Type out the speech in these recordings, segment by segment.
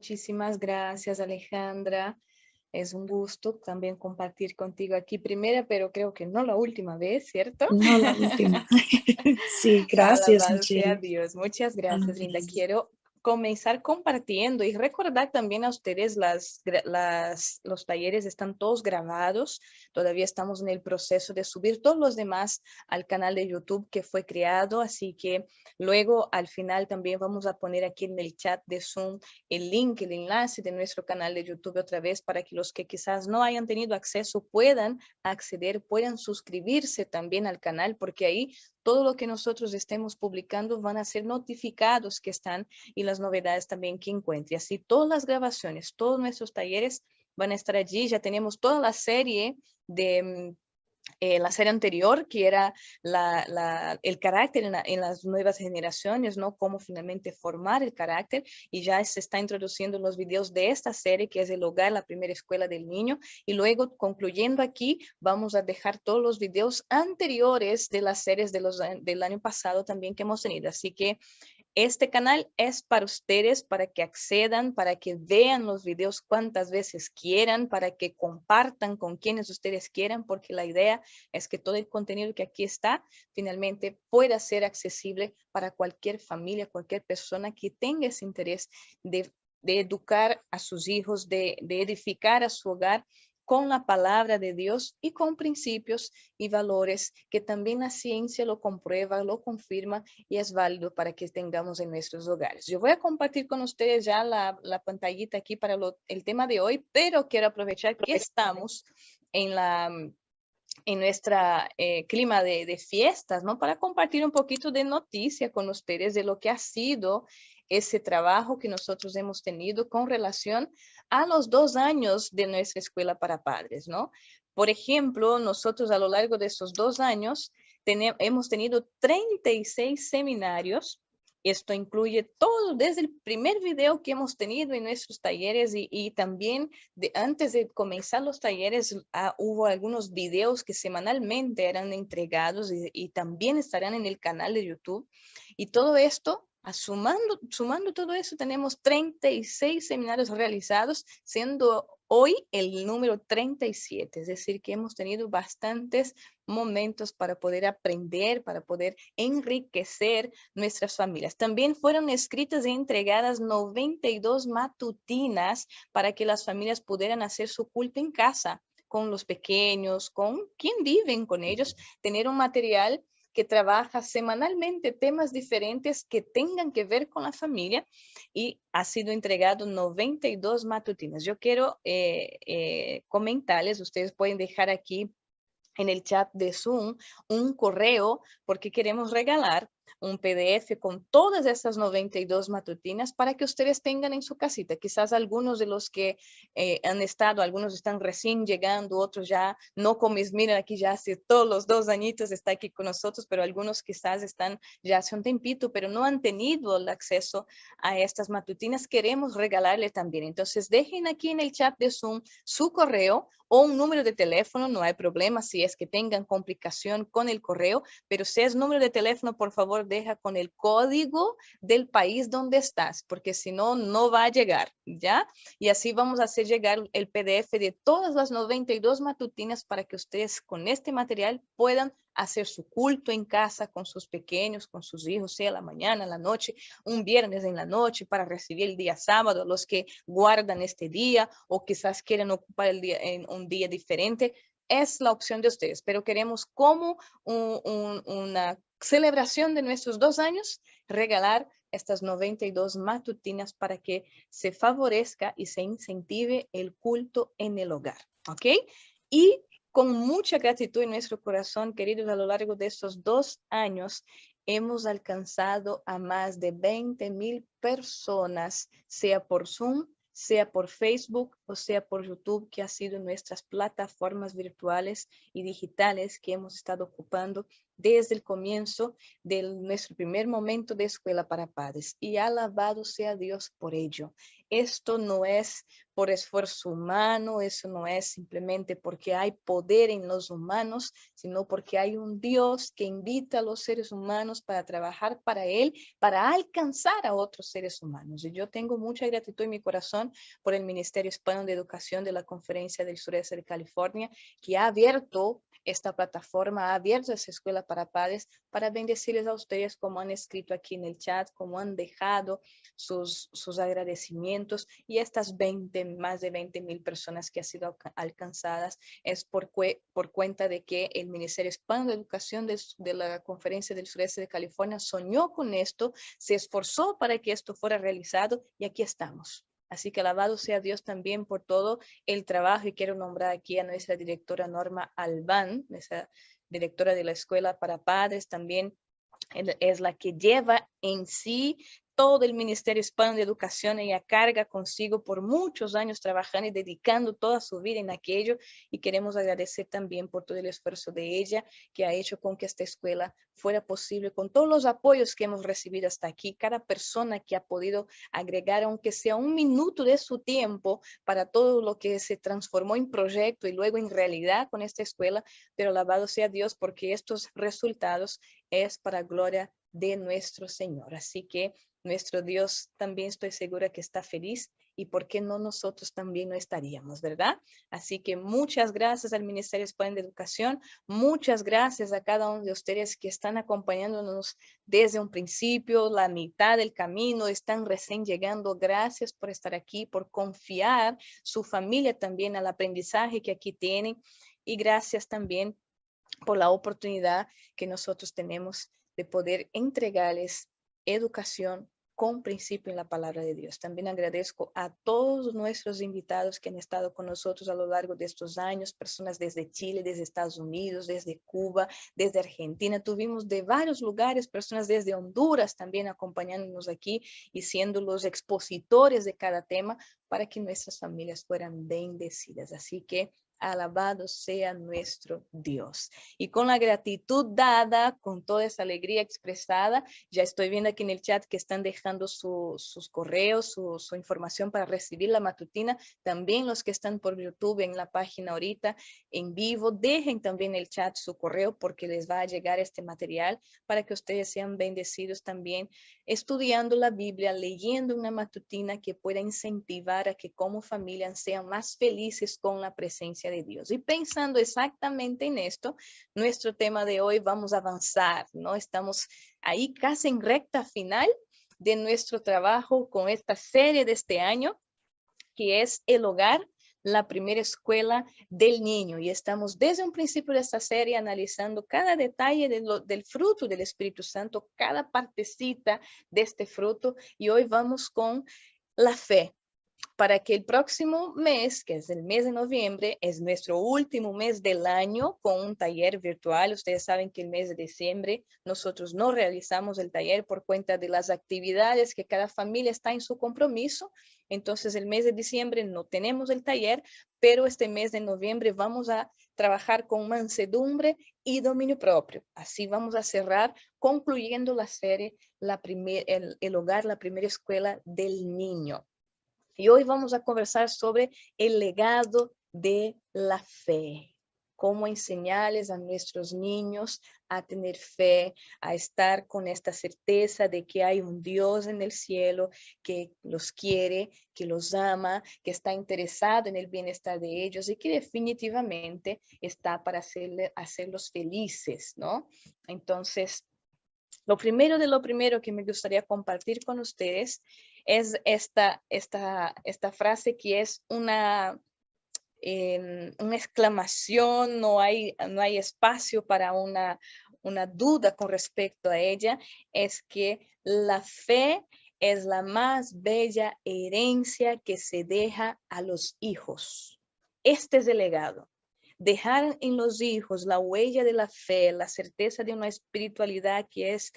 Muchísimas gracias, Alejandra. Es un gusto también compartir contigo aquí primera, pero creo que no la última vez, ¿cierto? No la última. Sí, gracias, Alabado sea Michelle. Dios. Muchas gracias, Linda. Amén. Quiero comenzar compartiendo y recordar también a ustedes los talleres están todos grabados. Todavía estamos en el proceso de subir todos los demás al canal de YouTube que fue creado. Así que luego al final también vamos a poner aquí en el chat de Zoom el link, el enlace de nuestro canal de YouTube otra vez para que los que quizás no hayan tenido acceso puedan acceder, puedan suscribirse también al canal, porque ahí todo lo que nosotros estemos publicando van a ser notificados que están y las novedades también que encuentre. Así todas las grabaciones, todos nuestros talleres van a estar allí. Ya tenemos toda la serie de la serie anterior, que era el carácter en las nuevas generaciones, ¿no? Cómo finalmente formar el carácter, y ya se está introduciendo los videos de esta serie, que es el hogar, la primera escuela del niño, y luego concluyendo aquí, vamos a dejar todos los videos anteriores de las series del año pasado también que hemos tenido. Así que este canal es para ustedes, para que accedan, para que vean los videos cuantas veces quieran, para que compartan con quienes ustedes quieran, porque la idea es que todo el contenido que aquí está finalmente pueda ser accesible para cualquier familia, cualquier persona que tenga ese interés de educar a sus hijos, de edificar a su hogar con la palabra de Dios y con principios y valores que también la ciencia lo comprueba, lo confirma y es válido para que tengamos en nuestros hogares. Yo voy a compartir con ustedes ya la pantallita aquí para el tema de hoy, pero quiero aprovechar que estamos en nuestra clima de fiestas, ¿no? Para compartir un poquito de noticia con ustedes de lo que ha sido ese trabajo que nosotros hemos tenido con relación a los 2 años de nuestra escuela para padres, ¿no? Por ejemplo, nosotros a lo largo de esos 2 años hemos tenido 36 seminarios. Esto incluye todo, desde el primer video que hemos tenido en nuestros talleres y también antes de comenzar los talleres, hubo algunos videos que semanalmente eran entregados y también estarán en el canal de YouTube. Y todo esto, sumando todo eso, tenemos 36 seminarios realizados, siendo hoy el número 37. Es decir, que hemos tenido bastantes momentos para poder aprender, para poder enriquecer nuestras familias. También fueron escritas y entregadas 92 matutinas para que las familias pudieran hacer su culto en casa, con los pequeños, con quien viven con ellos, tener un material que trabaja semanalmente temas diferentes que tengan que ver con la familia, y ha sido entregado 92 matutinas. Yo quiero comentarles, ustedes pueden dejar aquí en el chat de Zoom un correo, porque queremos regalar un PDF con todas estas 92 matutinas para que ustedes tengan en su casita. Quizás algunos de los que han estado, algunos están recién llegando, otros ya no, como miren aquí ya hace todos los 2 añitos está aquí con nosotros, pero algunos quizás están ya hace un tiempito, pero no han tenido el acceso a estas matutinas. Queremos regalarle también. Entonces dejen aquí en el chat de Zoom su correo o un número de teléfono, no hay problema si es que tengan complicación con el correo, pero si es número de teléfono, por favor, deja con el código del país donde estás, porque si no, no va a llegar, ¿ya? Y así vamos a hacer llegar el PDF de todas las 92 matutinas para que ustedes con este material puedan hacer su culto en casa con sus pequeños, con sus hijos, sea la mañana, la noche, un viernes en la noche para recibir el día sábado, los que guardan este día o quizás quieren ocupar el día en un día diferente. Es la opción de ustedes, pero queremos como una celebración de nuestros 2 años, regalar estas 92 matutinas para que se favorezca y se incentive el culto en el hogar, ¿ok? Y con mucha gratitud en nuestro corazón, queridos, a lo largo de estos 2 años, hemos alcanzado a más de 20,000 personas, sea por Zoom, sea por Facebook, o sea por YouTube, que ha sido nuestras plataformas virtuales y digitales que hemos estado ocupando desde el comienzo de nuestro primer momento de Escuela para Padres. Y alabado sea Dios por ello. Esto no es por esfuerzo humano, eso no es simplemente porque hay poder en los humanos, sino porque hay un Dios que invita a los seres humanos para trabajar para Él, para alcanzar a otros seres humanos. Y yo tengo mucha gratitud en mi corazón por el Ministerio Hispano de Educación de la Conferencia del Sureste de California, que ha abierto esta plataforma, ha abierto esa escuela para padres, para bendecirles a ustedes, como han escrito aquí en el chat, como han dejado sus agradecimientos, y estas más de 20,000 personas que han sido alcanzadas es por cuenta de que el Ministerio Hispano de Educación de la Conferencia del Sureste de California soñó con esto, se esforzó para que esto fuera realizado, y aquí estamos. Así que alabado sea Dios también por todo el trabajo, y quiero nombrar aquí a nuestra directora Norma Albán, nuestra directora de la Escuela para Padres, también es la que lleva en sí todo el Ministerio Hispano de Educación. Ella carga consigo por muchos años trabajando y dedicando toda su vida en aquello, y queremos agradecer también por todo el esfuerzo de ella, que ha hecho con que esta escuela fuera posible, con todos los apoyos que hemos recibido hasta aquí, cada persona que ha podido agregar, aunque sea un minuto de su tiempo, para todo lo que se transformó en proyecto y luego en realidad con esta escuela. Pero alabado sea Dios, porque estos resultados es para gloria de nuestro Señor. Así que nuestro Dios también estoy segura que está feliz, y por qué no nosotros también no estaríamos, ¿verdad? Así que muchas gracias al Ministerio Hispano de Educación, muchas gracias a cada uno de ustedes que están acompañándonos desde un principio, la mitad del camino, están recién llegando. Gracias por estar aquí, por confiar su familia también al aprendizaje que aquí tienen, y gracias también por la oportunidad que nosotros tenemos de poder entregarles educación con principio en la palabra de Dios. También agradezco a todos nuestros invitados que han estado con nosotros a lo largo de estos años, personas desde Chile, desde Estados Unidos, desde Cuba, desde Argentina. Tuvimos de varios lugares, personas desde Honduras también acompañándonos aquí y siendo los expositores de cada tema para que nuestras familias fueran bendecidas. Así que alabado sea nuestro Dios. Y con la gratitud dada, con toda esa alegría expresada, ya estoy viendo aquí en el chat que están dejando sus correos, su información para recibir la matutina. También los que están por YouTube en la página ahorita en vivo, dejen también en el chat su correo, porque les va a llegar este material para que ustedes sean bendecidos también estudiando la Biblia, leyendo una matutina que pueda incentivar a que como familia sean más felices con la presencia de Dios. Y pensando exactamente en esto, nuestro tema de hoy, vamos a avanzar, ¿no? Estamos ahí casi en recta final de nuestro trabajo con esta serie de este año, que es El Hogar, la primera escuela del niño. Y estamos desde un principio de esta serie analizando cada detalle del fruto del Espíritu Santo, cada partecita de este fruto. Y hoy vamos con la fe, para que el próximo mes, que es el mes de noviembre, es nuestro último mes del año con un taller virtual. Ustedes saben que el mes de diciembre nosotros no realizamos el taller por cuenta de las actividades que cada familia está en su compromiso. Entonces el mes de diciembre no tenemos el taller, pero este mes de noviembre vamos a trabajar con mansedumbre y dominio propio. Así vamos a cerrar concluyendo la serie, el hogar, la primera escuela del niño. Y hoy vamos a conversar sobre el legado de la fe. Cómo enseñarles a nuestros niños a tener fe, a estar con esta certeza de que hay un Dios en el cielo que los quiere, que los ama, que está interesado en el bienestar de ellos y que definitivamente está para hacerlos felices, ¿no? Entonces, lo primero que me gustaría compartir con ustedes es esta frase, que es una exclamación. No hay espacio para una duda con respecto a ella. Es que la fe es la más bella herencia que se deja a los hijos. Este es el legado. dejar en los hijos la huella de la fe, la certeza de una espiritualidad que es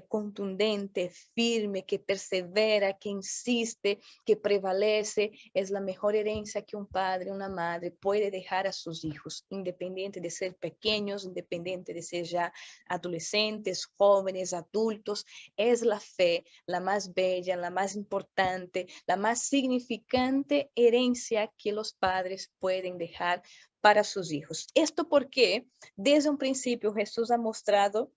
contundente, firme, que persevera, que insiste, que prevalece, es la mejor herencia que un padre, una madre puede dejar a sus hijos, independiente de ser pequeños, independiente de ser ya adolescentes, jóvenes, adultos. Es la fe la más bella, la más importante, la más significante herencia que los padres pueden dejar para sus hijos. Esto porque desde un principio Jesús ha mostrado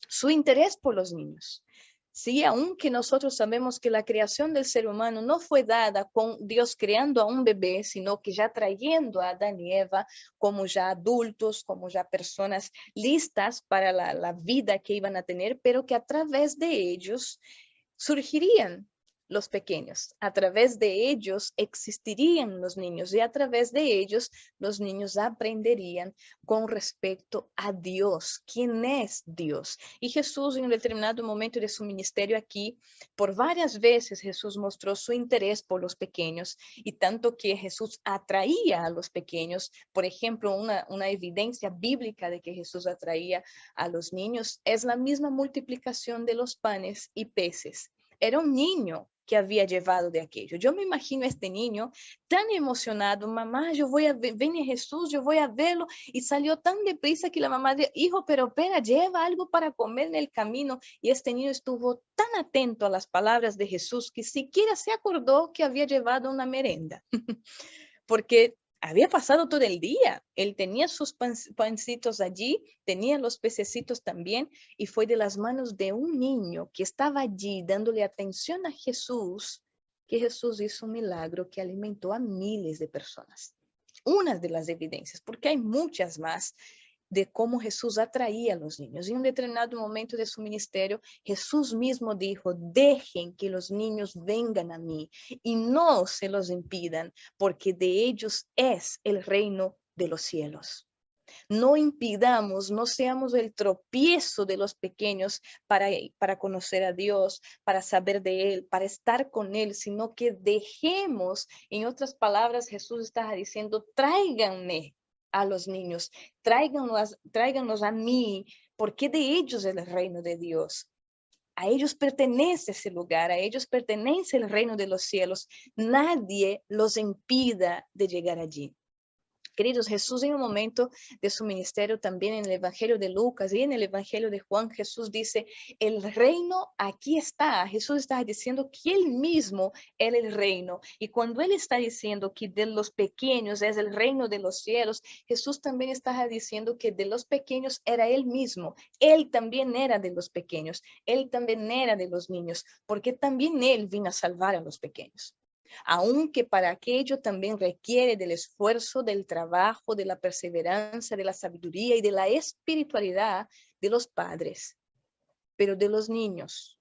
su interés por los niños. Sí, aunque nosotros sabemos que la creación del ser humano no fue dada con Dios creando a un bebé, sino que ya trayendo a Adán y Eva como ya adultos, como ya personas listas para la vida que iban a tener, pero que a través de ellos surgirían los pequeños, a través de ellos existirían los niños y a través de ellos los niños aprenderían con respecto a Dios, quién es Dios. Y Jesús en un determinado momento de su ministerio aquí, por varias veces Jesús mostró su interés por los pequeños y tanto que Jesús atraía a los pequeños. Por ejemplo, una evidencia bíblica de que Jesús atraía a los niños es la misma multiplicación de los panes y peces. Era un niño que había llevado de aquello. Yo me imagino a este niño tan emocionado, mamá, yo voy a ver, ven a Jesús, yo voy a verlo, y salió tan deprisa que la mamá dijo, hijo, pero espera, lleva algo para comer en el camino, y este niño estuvo tan atento a las palabras de Jesús que siquiera se acordó que había llevado una merenda, porque había pasado todo el día. Él tenía sus pancitos allí, tenía los pececitos también, y fue de las manos de un niño que estaba allí dándole atención a Jesús, que Jesús hizo un milagro que alimentó a miles de personas. Una de las evidencias, porque hay muchas más, de cómo Jesús atraía a los niños. En un determinado momento de su ministerio, Jesús mismo dijo, dejen que los niños vengan a mí y no se los impidan, porque de ellos es el reino de los cielos. No impidamos, no seamos el tropiezo de los pequeños para conocer a Dios, para saber de Él, para estar con Él, sino que dejemos, en otras palabras, Jesús está diciendo, tráiganme a los niños, tráiganlos a mí, porque de ellos es el reino de Dios. A ellos pertenece ese lugar, a ellos pertenece el reino de los cielos. Nadie los impida de llegar allí. Queridos, Jesús en un momento de su ministerio, también en el Evangelio de Lucas y en el Evangelio de Juan, Jesús dice, el reino aquí está. Jesús está diciendo que él mismo era el reino. Y cuando él está diciendo que de los pequeños es el reino de los cielos, Jesús también está diciendo que de los pequeños era él mismo. Él también era de los pequeños. Él también era de los niños, porque también él vino a salvar a los pequeños. Aunque para aquello también requiere del esfuerzo, del trabajo, de la perseverancia, de la sabiduría y de la espiritualidad de los padres, pero de los niños,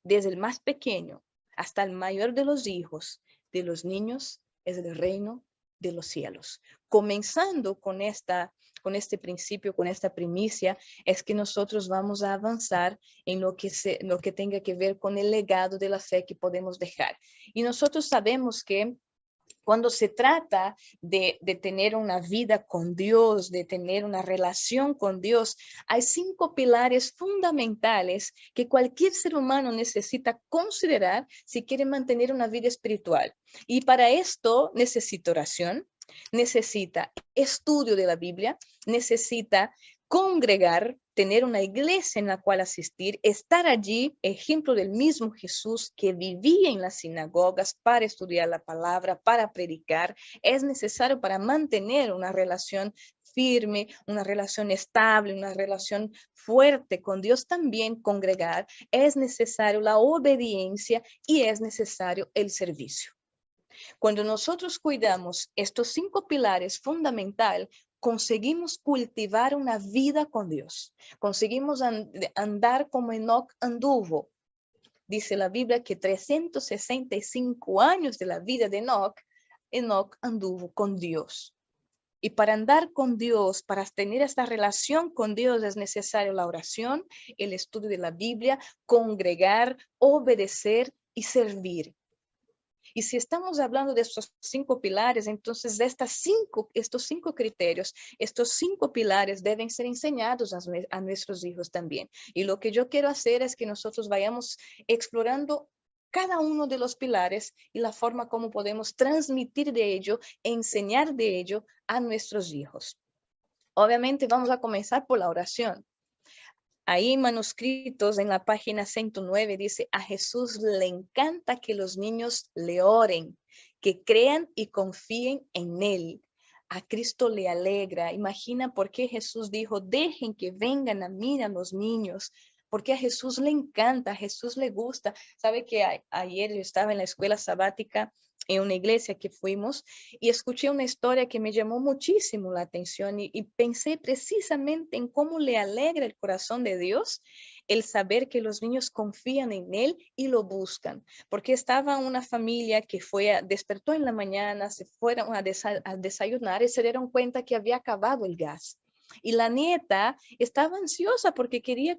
desde el más pequeño hasta el mayor de los hijos, de los niños es el reino de los cielos. Comenzando con este principio, con esta primicia, es que nosotros vamos a avanzar en lo que tenga que ver con el legado de la fe que podemos dejar. Y nosotros sabemos que cuando se trata de tener una vida con Dios, de tener una relación con Dios, hay 5 pilares fundamentales que cualquier ser humano necesita considerar si quiere mantener una vida espiritual. Y para esto necesita oración, necesita estudio de la Biblia, necesita congregar, tener una iglesia en la cual asistir, estar allí, ejemplo del mismo Jesús que vivía en las sinagogas para estudiar la palabra, para predicar. Es necesario para mantener una relación firme, una relación estable, una relación fuerte con Dios, también congregar. Es necesario la obediencia y es necesario el servicio. Cuando nosotros cuidamos estos 5 pilares fundamentales, conseguimos cultivar una vida con Dios. Conseguimos andar como Enoc anduvo. Dice la Biblia que 365 años de la vida de Enoc anduvo con Dios. Y para andar con Dios, para tener esta relación con Dios, es necesario la oración, el estudio de la Biblia, congregar, obedecer y servir. Y si estamos hablando de estos 5 pilares, entonces estos 5 criterios, estos 5 pilares deben ser enseñados a nuestros hijos también. Y lo que yo quiero hacer es que nosotros vayamos explorando cada uno de los pilares y la forma como podemos transmitir de ello, enseñar de ello a nuestros hijos. Obviamente vamos a comenzar por la oración. Ahí en manuscritos, en la página 109, dice, a Jesús le encanta que los niños le oren, que crean y confíen en Él. A Cristo le alegra. Imagina por qué Jesús dijo, dejen que vengan a mí a los niños. Porque a Jesús le encanta, a Jesús le gusta. Sabe que ayer yo estaba en la escuela sabática en una iglesia que fuimos y escuché una historia que me llamó muchísimo la atención y pensé precisamente en cómo le alegra el corazón de Dios el saber que los niños confían en Él y lo buscan. Porque estaba una familia que despertó en la mañana, se fueron a desayunar y se dieron cuenta que había acabado el gas. Y la nieta estaba ansiosa porque quería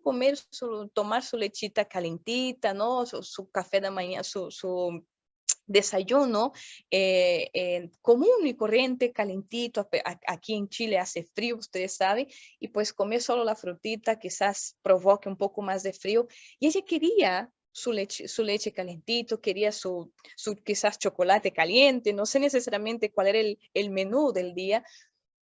tomar su lechita calentita, ¿no? Su café de mañana, su desayuno común y corriente, calentito. Aquí en Chile hace frío, ustedes saben, y pues comer solo la frutita quizás provoque un poco más de frío. Y ella quería su leche calentito, quería su quizás chocolate caliente, no sé necesariamente cuál era el menú del día,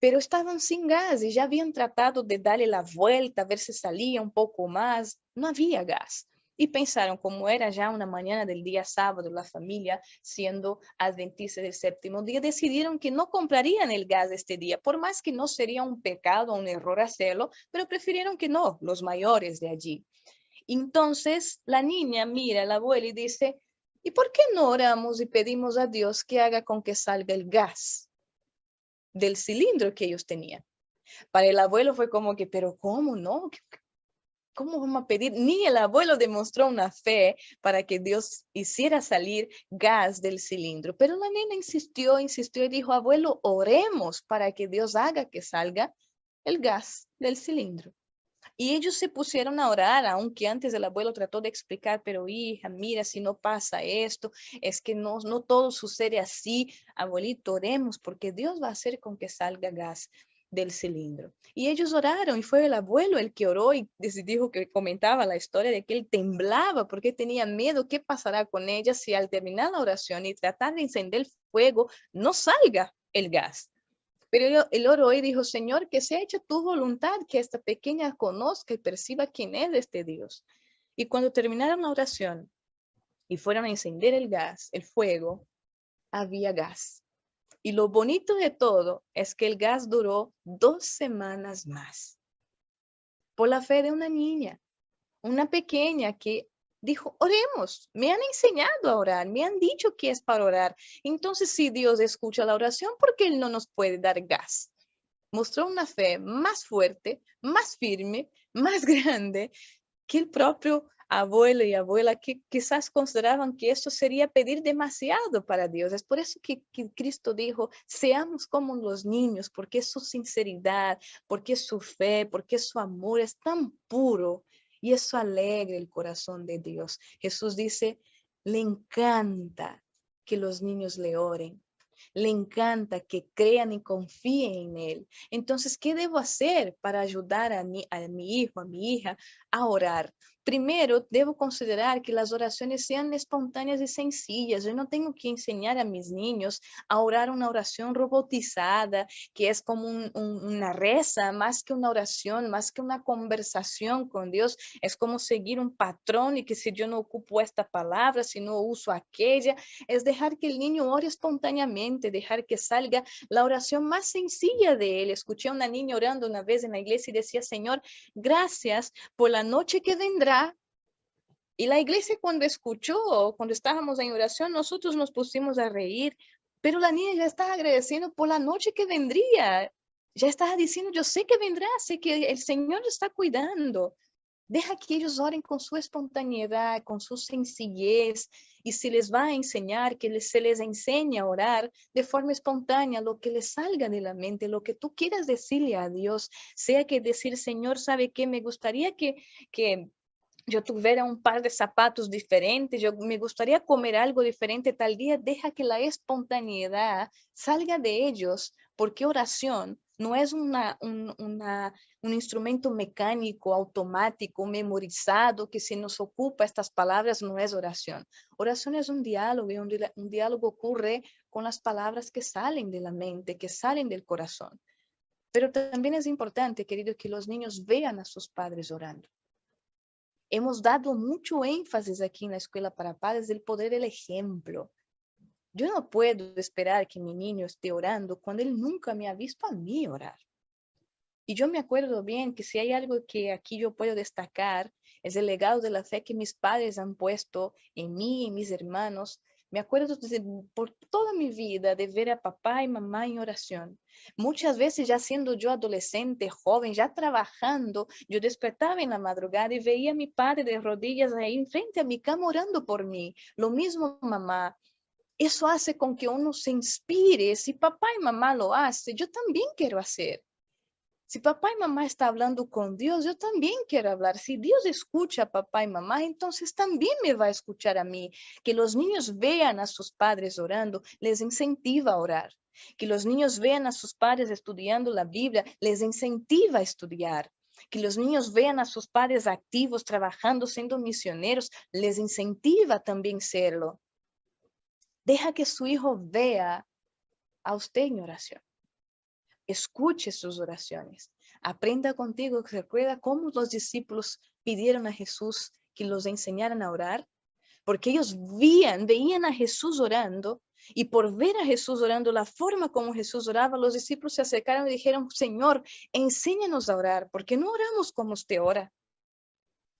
pero estaban sin gas y ya habían tratado de darle la vuelta, a ver si salía un poco más. No había gas. Y pensaron, como era ya una mañana del día sábado, la familia siendo adventista del séptimo día, decidieron que no comprarían el gas este día, por más que no sería un pecado, un error hacerlo, pero prefirieron que no, los mayores de allí. Entonces la niña mira a la abuela y dice, ¿y por qué no oramos y pedimos a Dios que haga con que salga el gas del cilindro que ellos tenían? Para el abuelo fue como que, pero ¿cómo no? ¿Cómo vamos a pedir? Ni el abuelo demostró una fe para que Dios hiciera salir gas del cilindro. Pero la nena insistió y dijo, abuelo, oremos para que Dios haga que salga el gas del cilindro. Y ellos se pusieron a orar, aunque antes el abuelo trató de explicar, pero hija, mira, si no pasa esto, es que no todo sucede así. Abuelito, oremos porque Dios va a hacer con que salga gas del cilindro. Y ellos oraron y fue el abuelo el que oró y dijo que comentaba la historia de que él temblaba porque tenía miedo qué pasará con ella si al terminar la oración y tratar de encender el fuego no salga el gas. Pero él oró y dijo, Señor, que sea hecha tu voluntad, que esta pequeña conozca y perciba quién es este Dios. Y cuando terminaron la oración y fueron a encender el gas, el fuego, había gas. Y lo bonito de todo es que el gas duró 2 semanas más. Por la fe de una niña, una pequeña que dijo, oremos, me han enseñado a orar, me han dicho que es para orar. Entonces, si Dios escucha la oración, ¿por qué Él no nos puede dar gas? Mostró una fe más fuerte, más firme, más grande que el propio abuelo y abuela que quizás consideraban que esto sería pedir demasiado para Dios. Es por eso que Cristo dijo, seamos como los niños, porque su sinceridad, porque su fe, porque su amor es tan puro y eso alegra el corazón de Dios. Jesús dice, le encanta que los niños le oren. Le encanta que crean y confíen en Él. Entonces, ¿qué debo hacer para ayudar a mi hijo, a mi hija a orar? Primero, debo considerar que las oraciones sean espontáneas y sencillas. Yo no tengo que enseñar a mis niños a orar una oración robotizada, que es como una reza, más que una oración, más que una conversación con Dios. Es como seguir un patrón y que si yo no ocupo esta palabra, si no uso aquella, es dejar que el niño ore espontáneamente, dejar que salga la oración más sencilla de él. Escuché a una niña orando una vez en la iglesia y decía, Señor, gracias por la noche que vendrá. Y la iglesia cuando escuchó, cuando estábamos en oración, nosotros nos pusimos a reír, pero la niña ya estaba agradeciendo por la noche que vendría. Ya estaba diciendo, yo sé que vendrá, sé que el Señor está cuidando. Deja que ellos oren con su espontaneidad, con su sencillez, y si les va a enseñar, que se les enseñe a orar de forma espontánea, lo que les salga de la mente, lo que tú quieras decirle a Dios, sea que decir, Señor, ¿sabe qué? Me gustaría que yo tuviera un par de zapatos diferentes, yo me gustaría comer algo diferente tal día, deja que la espontaneidad salga de ellos, porque oración no es un instrumento mecánico, automático, memorizado, que se nos ocupa estas palabras, no es oración. Oración es un diálogo y un diálogo ocurre con las palabras que salen de la mente, que salen del corazón. Pero también es importante, querido, que los niños vean a sus padres orando. Hemos dado mucho énfasis aquí en la Escuela para Padres del poder del ejemplo. Yo no puedo esperar que mi niño esté orando cuando él nunca me ha visto a mí orar. Y yo me acuerdo bien que si hay algo que aquí yo puedo destacar, es el legado de la fe que mis padres han puesto en mí y en mis hermanos. Me acuerdo por toda mi vida de ver a papá y mamá en oración. Muchas veces ya siendo yo adolescente, joven, ya trabajando, yo despertaba en la madrugada y veía a mi padre de rodillas ahí enfrente a mi cama orando por mí. Lo mismo mamá. Eso hace con que uno se inspire. Si papá y mamá lo hacen, yo también quiero hacer. Si papá y mamá están hablando con Dios, yo también quiero hablar. Si Dios escucha a papá y mamá, entonces también me va a escuchar a mí. Que los niños vean a sus padres orando, les incentiva a orar. Que los niños vean a sus padres estudiando la Biblia, les incentiva a estudiar. Que los niños vean a sus padres activos, trabajando, siendo misioneros, les incentiva también serlo. Deja que su hijo vea a usted en oración. Escuche sus oraciones. Aprenda contigo, recuerda cómo los discípulos pidieron a Jesús que los enseñaran a orar, porque ellos veían a Jesús orando, y por ver a Jesús orando, la forma como Jesús oraba, los discípulos se acercaron y dijeron, Señor, enséñanos a orar, porque no oramos como usted ora.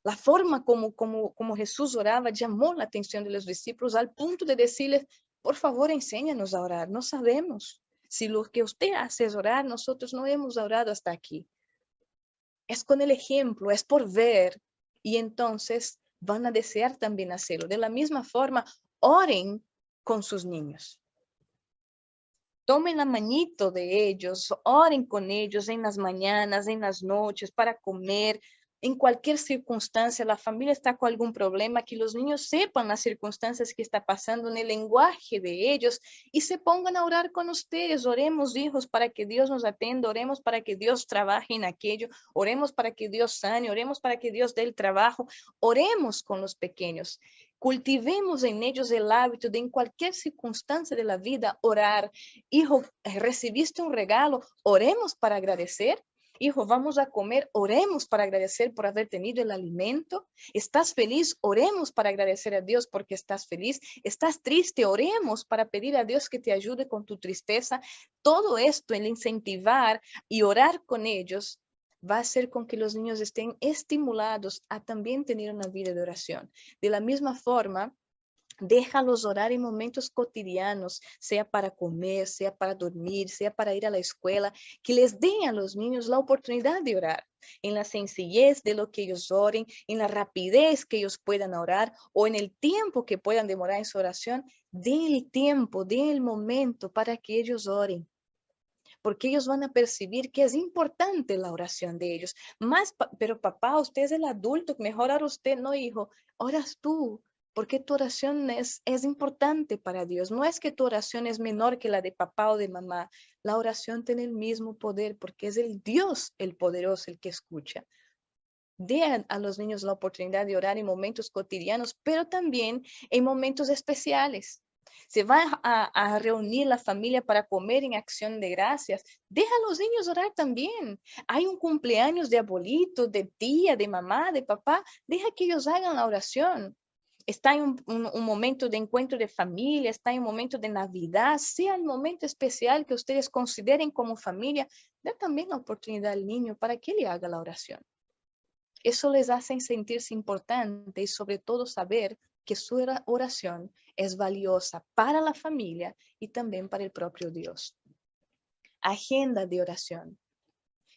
La forma como Jesús oraba llamó la atención de los discípulos al punto de decirles, por favor, enséñanos a orar, no sabemos. Si lo que usted hace es orar, nosotros no hemos orado hasta aquí. Es con el ejemplo, es por ver, y entonces van a desear también hacerlo. De la misma forma, oren con sus niños. Tomen la manito de ellos, oren con ellos en las mañanas, en las noches, para comer, en cualquier circunstancia. La familia está con algún problema, que los niños sepan las circunstancias que está pasando en el lenguaje de ellos y se pongan a orar con ustedes. Oremos, hijos, para que Dios nos atienda, oremos para que Dios trabaje en aquello, oremos para que Dios sane, oremos para que Dios dé el trabajo, oremos con los pequeños. Cultivemos en ellos el hábito de en cualquier circunstancia de la vida orar. Hijo, recibiste un regalo, oremos para agradecer. Hijo, vamos a comer, oremos para agradecer por haber tenido el alimento. ¿Estás feliz? Oremos para agradecer a Dios porque estás feliz. ¿Estás triste? Oremos para pedir a Dios que te ayude con tu tristeza. Todo esto, el incentivar y orar con ellos, va a hacer con que los niños estén estimulados a también tener una vida de oración. De la misma forma, déjalos orar en momentos cotidianos, sea para comer, sea para dormir, sea para ir a la escuela, que les den a los niños la oportunidad de orar, en la sencillez de lo que ellos oren, en la rapidez que ellos puedan orar o en el tiempo que puedan demorar en su oración. Den el tiempo, den el momento para que ellos oren, porque ellos van a percibir que es importante la oración de ellos. Pero papá, usted es el adulto, mejor ora usted, no hijo, oras tú, porque tu oración es importante para Dios. No es que tu oración es menor que la de papá o de mamá. La oración tiene el mismo poder porque es el Dios, el poderoso, el que escucha. Dé a los niños la oportunidad de orar en momentos cotidianos, pero también en momentos especiales. Se va a reunir la familia para comer en acción de gracias. Deja a los niños orar también. Hay un cumpleaños de abuelito, de tía, de mamá, de papá. Deja que ellos hagan la oración. Está en un momento de encuentro de familia, está en un momento de Navidad, sea el momento especial que ustedes consideren como familia, dé también la oportunidad al niño para que él haga la oración. Eso les hace sentirse importante y sobre todo saber que su oración es valiosa para la familia y también para el propio Dios. Agenda de oración.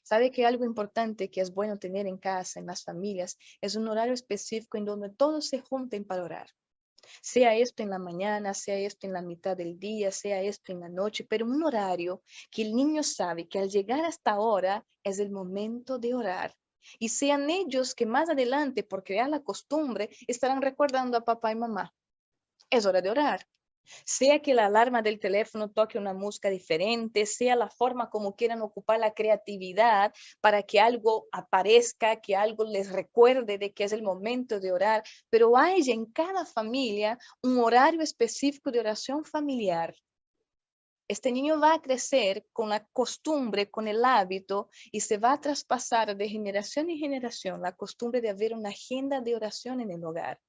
¿Sabe que algo importante que es bueno tener en casa, en las familias, es un horario específico en donde todos se junten para orar? Sea esto en la mañana, sea esto en la mitad del día, sea esto en la noche, pero un horario que el niño sabe que al llegar hasta ahora es el momento de orar. Y sean ellos que más adelante, por crear la costumbre, estarán recordando a papá y mamá. Es hora de orar. Sea que la alarma del teléfono toque una música diferente, sea la forma como quieran ocupar la creatividad para que algo aparezca, que algo les recuerde de que es el momento de orar, pero hay en cada familia un horario específico de oración familiar. Este niño va a crecer con la costumbre, con el hábito, y se va a traspasar de generación en generación la costumbre de haber una agenda de oración en el hogar.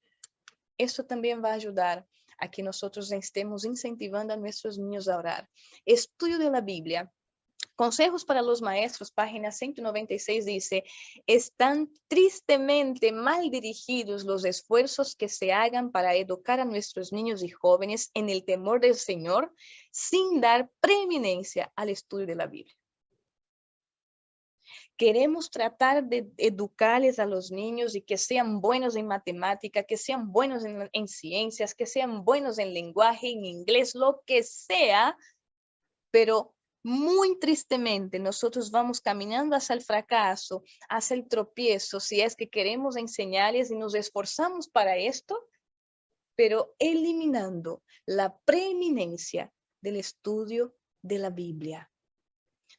Eso también va a ayudar a que nosotros estemos incentivando a nuestros niños a orar. Estudio de la Biblia. Consejos para los maestros, página 196 dice, están tristemente mal dirigidos los esfuerzos que se hagan para educar a nuestros niños y jóvenes en el temor del Señor sin dar preeminencia al estudio de la Biblia. Queremos tratar de educarles a los niños y que sean buenos en matemática, que sean buenos en ciencias, que sean buenos en lenguaje, en inglés, lo que sea, pero muy tristemente nosotros vamos caminando hacia el fracaso, hacia el tropiezo, si es que queremos enseñarles y nos esforzamos para esto, pero eliminando la preeminencia del estudio de la Biblia.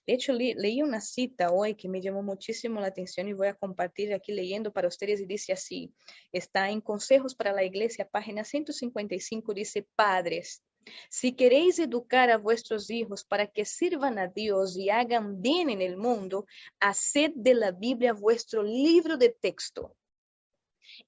De hecho, leí una cita hoy que me llamó muchísimo la atención y voy a compartir aquí leyendo para ustedes y dice así, está en Consejos para la Iglesia, página 155, dice, padres, si queréis educar a vuestros hijos para que sirvan a Dios y hagan bien en el mundo, haced de la Biblia vuestro libro de texto.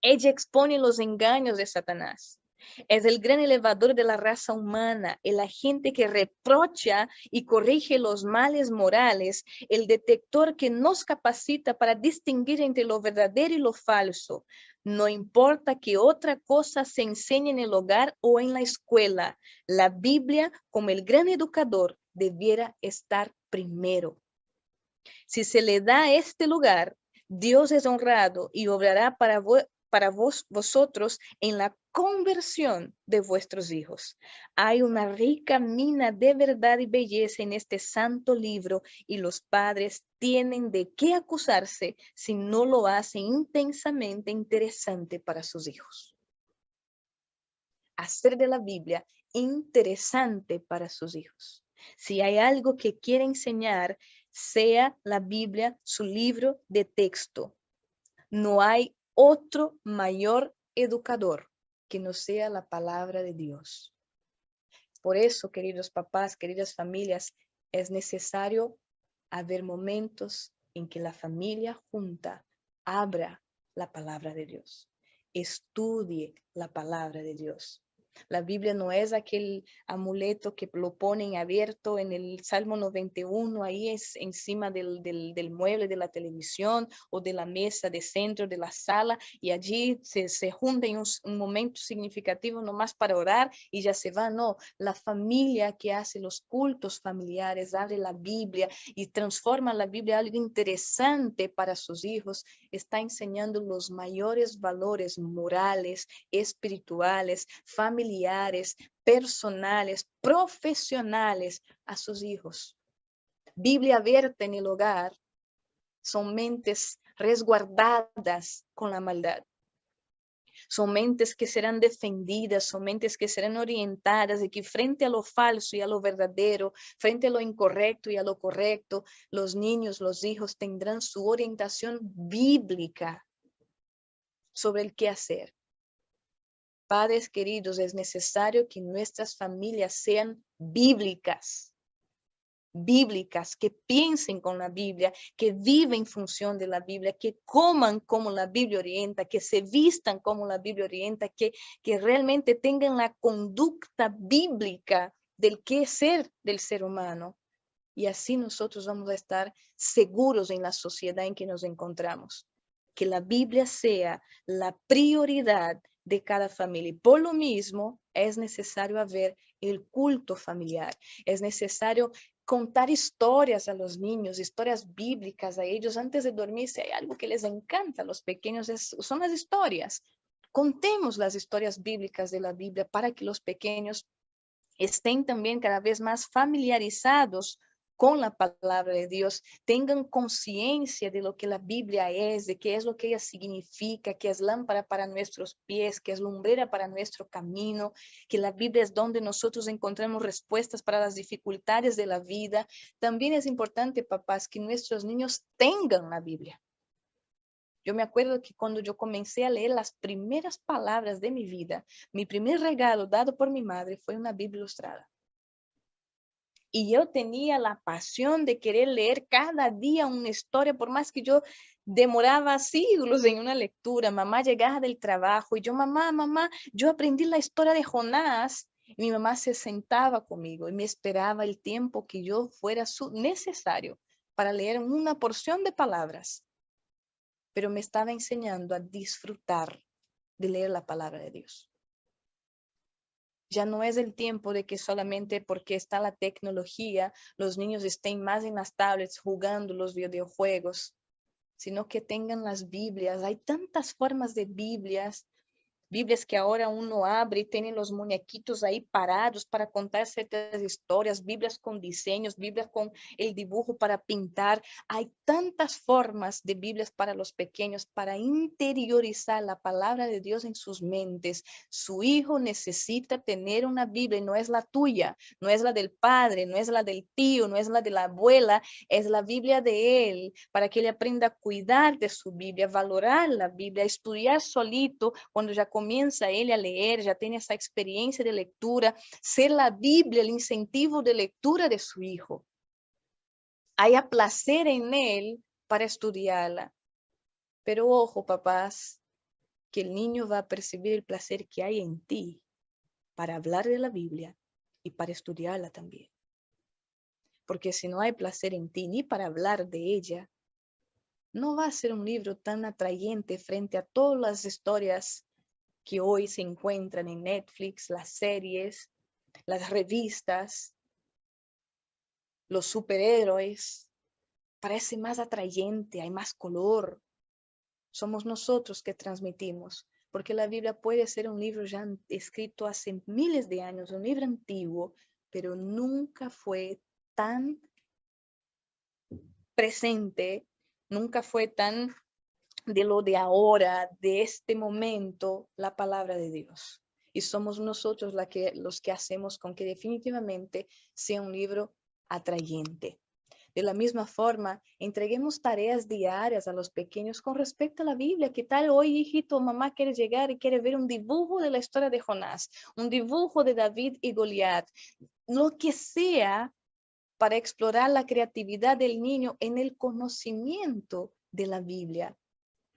Ella expone los engaños de Satanás. Es el gran elevador de la raza humana, el agente que reprocha y corrige los males morales, el detector que nos capacita para distinguir entre lo verdadero y lo falso. No importa que otra cosa se enseñe en el hogar o en la escuela, la Biblia, como el gran educador, debiera estar primero. Si se le da este lugar, Dios es honrado y obrará para vosotros en la conversión de vuestros hijos. Hay una rica mina de verdad y belleza en este santo libro y los padres tienen de qué acusarse si no lo hacen intensamente interesante para sus hijos. Hacer de la Biblia interesante para sus hijos. Si hay algo que quiere enseñar, sea la Biblia su libro de texto. No hay otro mayor educador que no sea la palabra de Dios. Por eso, queridos papás, queridas familias, es necesario haber momentos en que la familia junta abra la palabra de Dios, estudie la palabra de Dios. La Biblia no es aquel amuleto que lo ponen abierto en el Salmo 91, ahí es encima del mueble de la televisión o de la mesa de centro de la sala y allí se junta en un momento significativo nomás para orar y ya se va. No, la familia que hace los cultos familiares abre la Biblia y transforma la Biblia en algo interesante para sus hijos, está enseñando los mayores valores morales, espirituales, familiares, personales, profesionales a sus hijos. Biblia abierta en el hogar son mentes resguardadas con la maldad. Son mentes que serán defendidas, son mentes que serán orientadas y que frente a lo falso y a lo verdadero, frente a lo incorrecto y a lo correcto, los niños, los hijos tendrán su orientación bíblica sobre el qué hacer. Padres queridos, es necesario que nuestras familias sean bíblicas, que piensen con la Biblia, que viven en función de la Biblia, que coman como la Biblia orienta, que se vistan como la Biblia orienta, que realmente tengan la conducta bíblica del qué ser del ser humano. Y así nosotros vamos a estar seguros en la sociedad en que nos encontramos. Que la Biblia sea la prioridad de cada familia. Y por lo mismo, es necesario haber el culto familiar. Es necesario contar historias a los niños, historias bíblicas a ellos antes de dormir. Si hay algo que les encanta a los pequeños, son las historias. Contemos las historias bíblicas de la Biblia para que los pequeños estén también cada vez más familiarizados con la palabra de Dios, tengan conciencia de lo que la Biblia es, de qué es lo que ella significa, que es lámpara para nuestros pies, que es lumbrera para nuestro camino, que la Biblia es donde nosotros encontramos respuestas para las dificultades de la vida. También es importante, papás, que nuestros niños tengan la Biblia. Yo me acuerdo que cuando yo comencé a leer las primeras palabras de mi vida, mi primer regalo dado por mi madre fue una Biblia ilustrada. Y yo tenía la pasión de querer leer cada día una historia, por más que yo demoraba siglos en una lectura. Mamá llegaba del trabajo y yo, mamá, yo aprendí la historia de Jonás. Y mi mamá se sentaba conmigo y me esperaba el tiempo que yo fuera necesario para leer una porción de palabras. Pero me estaba enseñando a disfrutar de leer la palabra de Dios. Ya no es el tiempo de que solamente porque está la tecnología, los niños estén más en las tablets jugando los videojuegos, sino que tengan las Biblias. Hay tantas formas de Biblias que ahora uno abre y tienen los muñequitos ahí parados para contar ciertas historias, Biblias con diseños, Biblias con el dibujo para pintar. Hay tantas formas de Biblias para los pequeños para interiorizar la palabra de Dios en sus mentes. Su hijo necesita tener una Biblia y no es la tuya, no es la del padre, no es la del tío, no es la de la abuela, es la Biblia de él, para que él aprenda a cuidar de su Biblia, valorar la Biblia, estudiar solito cuando ya comienza ele a leer, já tem essa experiência de leitura, ser a Bíblia o incentivo de leitura de seu hijo. Há placer em ele para estudá-la. Pero ojo, papás, que o niño vai perceber o placer que há em ti para hablar de la Biblia e para estudá-la também. Porque se não há placer em ti ni para hablar de ella, não vai ser um livro tão atraente frente a todas as histórias que hoy se encuentran en Netflix, las series, las revistas, los superhéroes. Parece más atrayente, hay más color. Somos nosotros que transmitimos, porque la Biblia puede ser un libro ya escrito hace miles de años, un libro antiguo, pero nunca fue tan presente, nunca fue tan de lo de ahora, de este momento, la palabra de Dios. Y somos nosotros los que hacemos con que definitivamente sea un libro atrayente. De la misma forma, entreguemos tareas diarias a los pequeños con respecto a la Biblia. ¿Qué tal hoy, hijito, mamá quiere llegar y quiere ver un dibujo de la historia de Jonás, un dibujo de David y Goliat? Lo que sea para explorar la creatividad del niño en el conocimiento de la Biblia.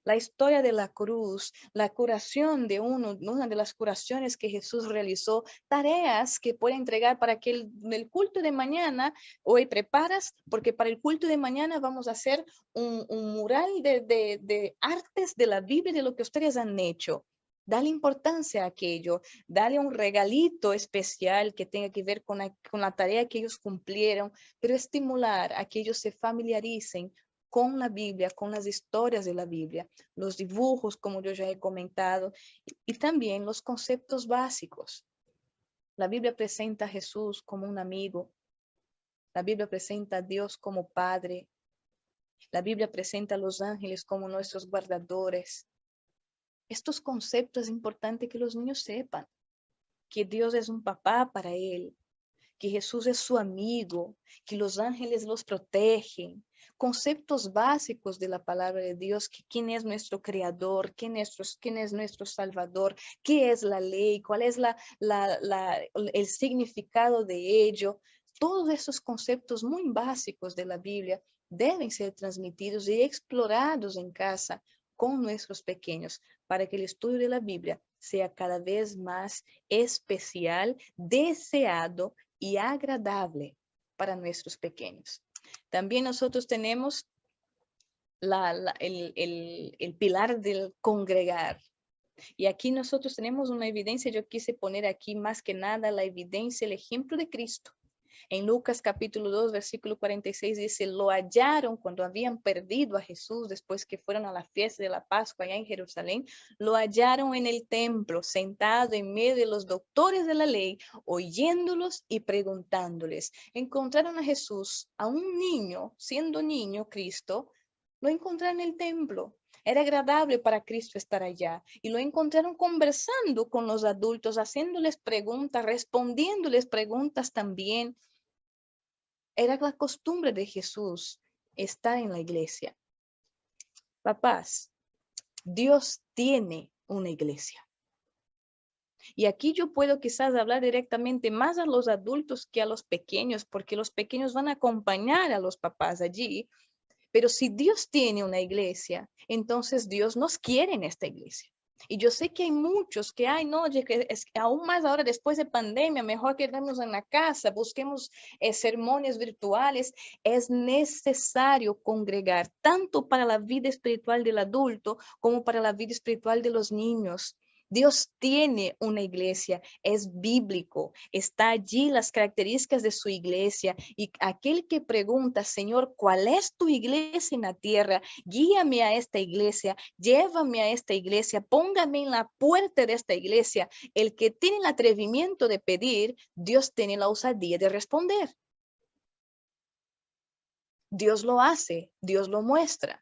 La historia de la cruz, la curación de una de las curaciones que Jesús realizó, tareas que puede entregar para que el culto de mañana, hoy preparas, porque para el culto de mañana vamos a hacer un mural de artes de la Biblia, de lo que ustedes han hecho. Dale importancia a aquello, dale un regalito especial que tenga que ver con la tarea que ellos cumplieron, pero estimular a que ellos se familiaricen con la Biblia, con las historias de la Biblia, los dibujos, como yo ya he comentado, y también los conceptos básicos. La Biblia presenta a Jesús como un amigo. La Biblia presenta a Dios como Padre. La Biblia presenta a los ángeles como nuestros guardadores. Estos conceptos es importante que los niños sepan que Dios es un papá para él, que Jesús es su amigo, que los ángeles los protegen. Conceptos básicos de la palabra de Dios, que quién es nuestro creador, quién es nuestro salvador, qué es la ley, cuál es el significado de ello. Todos esos conceptos muy básicos de la Biblia deben ser transmitidos y explorados en casa con nuestros pequeños, para que el estudio de la Biblia sea cada vez más especial, deseado y agradable para nuestros pequeños. También nosotros tenemos el pilar del congregar. Y aquí nosotros tenemos una evidencia, yo quise poner aquí más que nada la evidencia, el ejemplo de Cristo. En Lucas capítulo 2, versículo 46 dice, lo hallaron cuando habían perdido a Jesús después que fueron a la fiesta de la Pascua allá en Jerusalén, lo hallaron en el templo, sentado en medio de los doctores de la ley, oyéndolos y preguntándoles. Encontraron a Jesús, a un niño, siendo niño Cristo, lo encontraron en el templo. Era agradable para Cristo estar allá y lo encontraron conversando con los adultos, haciéndoles preguntas, respondiéndoles preguntas también. Era la costumbre de Jesús estar en la iglesia. Papás, Dios tiene una iglesia. Y aquí yo puedo quizás hablar directamente más a los adultos que a los pequeños, porque los pequeños van a acompañar a los papás allí. Pero si Dios tiene una iglesia, entonces Dios nos quiere en esta iglesia. Y yo sé que hay muchos que, ay, no, que es aún más ahora después de pandemia, mejor quedarnos en la casa, busquemos sermones virtuales. Es necesario congregar tanto para la vida espiritual del adulto como para la vida espiritual de los niños. Dios tiene una iglesia, es bíblico, está allí las características de su iglesia y aquel que pregunta, Señor, ¿cuál es tu iglesia en la tierra? Guíame a esta iglesia, llévame a esta iglesia, póngame en la puerta de esta iglesia. El que tiene el atrevimiento de pedir, Dios tiene la osadía de responder. Dios lo hace, Dios lo muestra.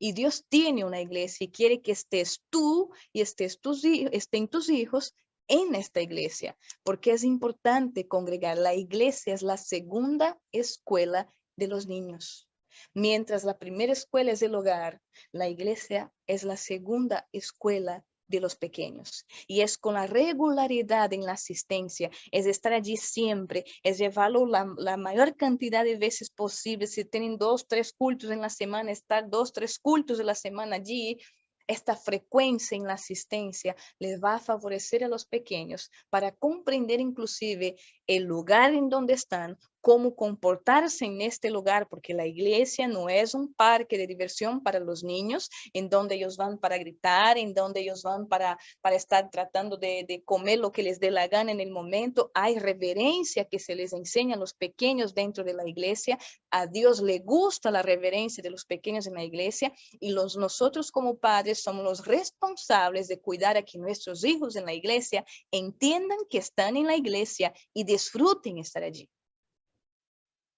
Y Dios tiene una iglesia y quiere que estés tú y estén tus hijos en esta iglesia, porque es importante congregar. La iglesia es la segunda escuela de los niños. Mientras la primera escuela es el hogar, la iglesia es la segunda escuela de los pequeños. Y es con la regularidad en la asistencia, es estar allí siempre, es llevarlo la mayor cantidad de veces posible. Si tienen 2, 3 cultos en la semana, estar 2, 3 cultos de la semana allí. Esta frecuencia en la asistencia les va a favorecer a los pequeños para comprender inclusive el lugar en donde están, cómo comportarse en este lugar, porque la iglesia no es un parque de diversión para los niños, en donde ellos van para gritar, en donde ellos van para estar tratando de comer lo que les dé la gana en el momento. Hay reverencia que se les enseña a los pequeños dentro de la iglesia. A Dios le gusta la reverencia de los pequeños en la iglesia y nosotros como padres somos los responsables de cuidar a que nuestros hijos en la iglesia entiendan que están en la iglesia y disfruten estar allí.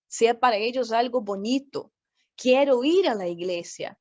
Sea para ellos algo bonito. Quiero ir a la iglesia.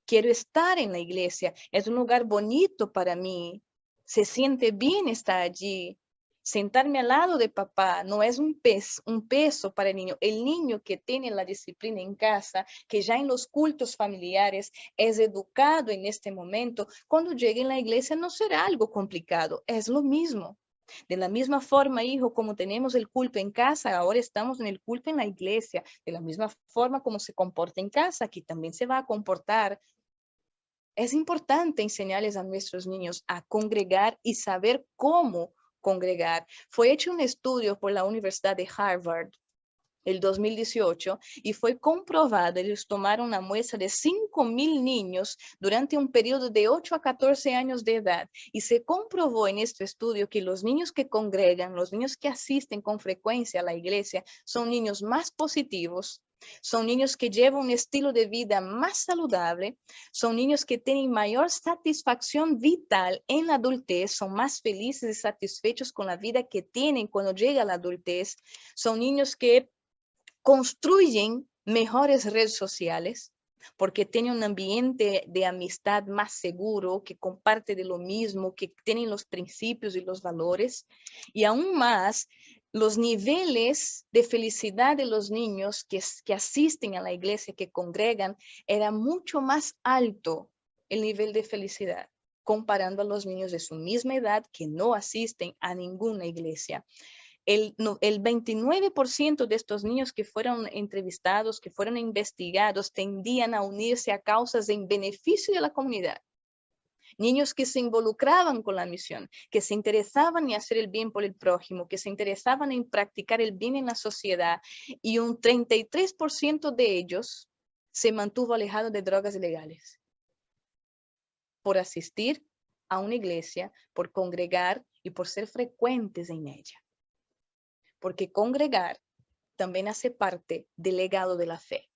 Quiero estar en la iglesia. Es un lugar bonito para mí. Se siente bien estar allí. Sentarme al lado de papá no es un peso para el niño. El niño que tiene la disciplina en casa, que ya en los cultos familiares es educado en este momento, cuando llegue a la iglesia no será algo complicado. Es lo mismo. De la misma forma, hijo, como tenemos el culto en casa, ahora estamos en el culto en la iglesia. De la misma forma como se comporta en casa, aquí también se va a comportar. Es importante enseñarles a nuestros niños a congregar y saber cómo congregar. Fue hecho un estudio por la Universidad de Harvard el 2018 y fue comprobado, ellos tomaron una muestra de 5,000 niños durante un periodo de 8 a 14 años de edad y se comprobó en este estudio que los niños que congregan, los niños que asisten con frecuencia a la iglesia son niños más positivos, son niños que llevan un estilo de vida más saludable, son niños que tienen mayor satisfacción vital en la adultez, son más felices y satisfechos con la vida que tienen cuando llega a la adultez, son niños que construyen mejores redes sociales porque tienen un ambiente de amistad más seguro, que comparte de lo mismo, que tienen los principios y los valores. Y aún más, los niveles de felicidad de los niños que asisten a la iglesia, que congregan, era mucho más alto el nivel de felicidad comparando a los niños de su misma edad que no asisten a ninguna iglesia. El 29% de estos niños que fueron entrevistados, que fueron investigados, tendían a unirse a causas en beneficio de la comunidad. Niños que se involucraban con la misión, que se interesaban en hacer el bien por el prójimo, que se interesaban en practicar el bien en la sociedad, y un 33% de ellos se mantuvo alejado de drogas ilegales por asistir a una iglesia, por congregar y por ser frecuentes en ella. porque congregar también hace parte del legado de la fe,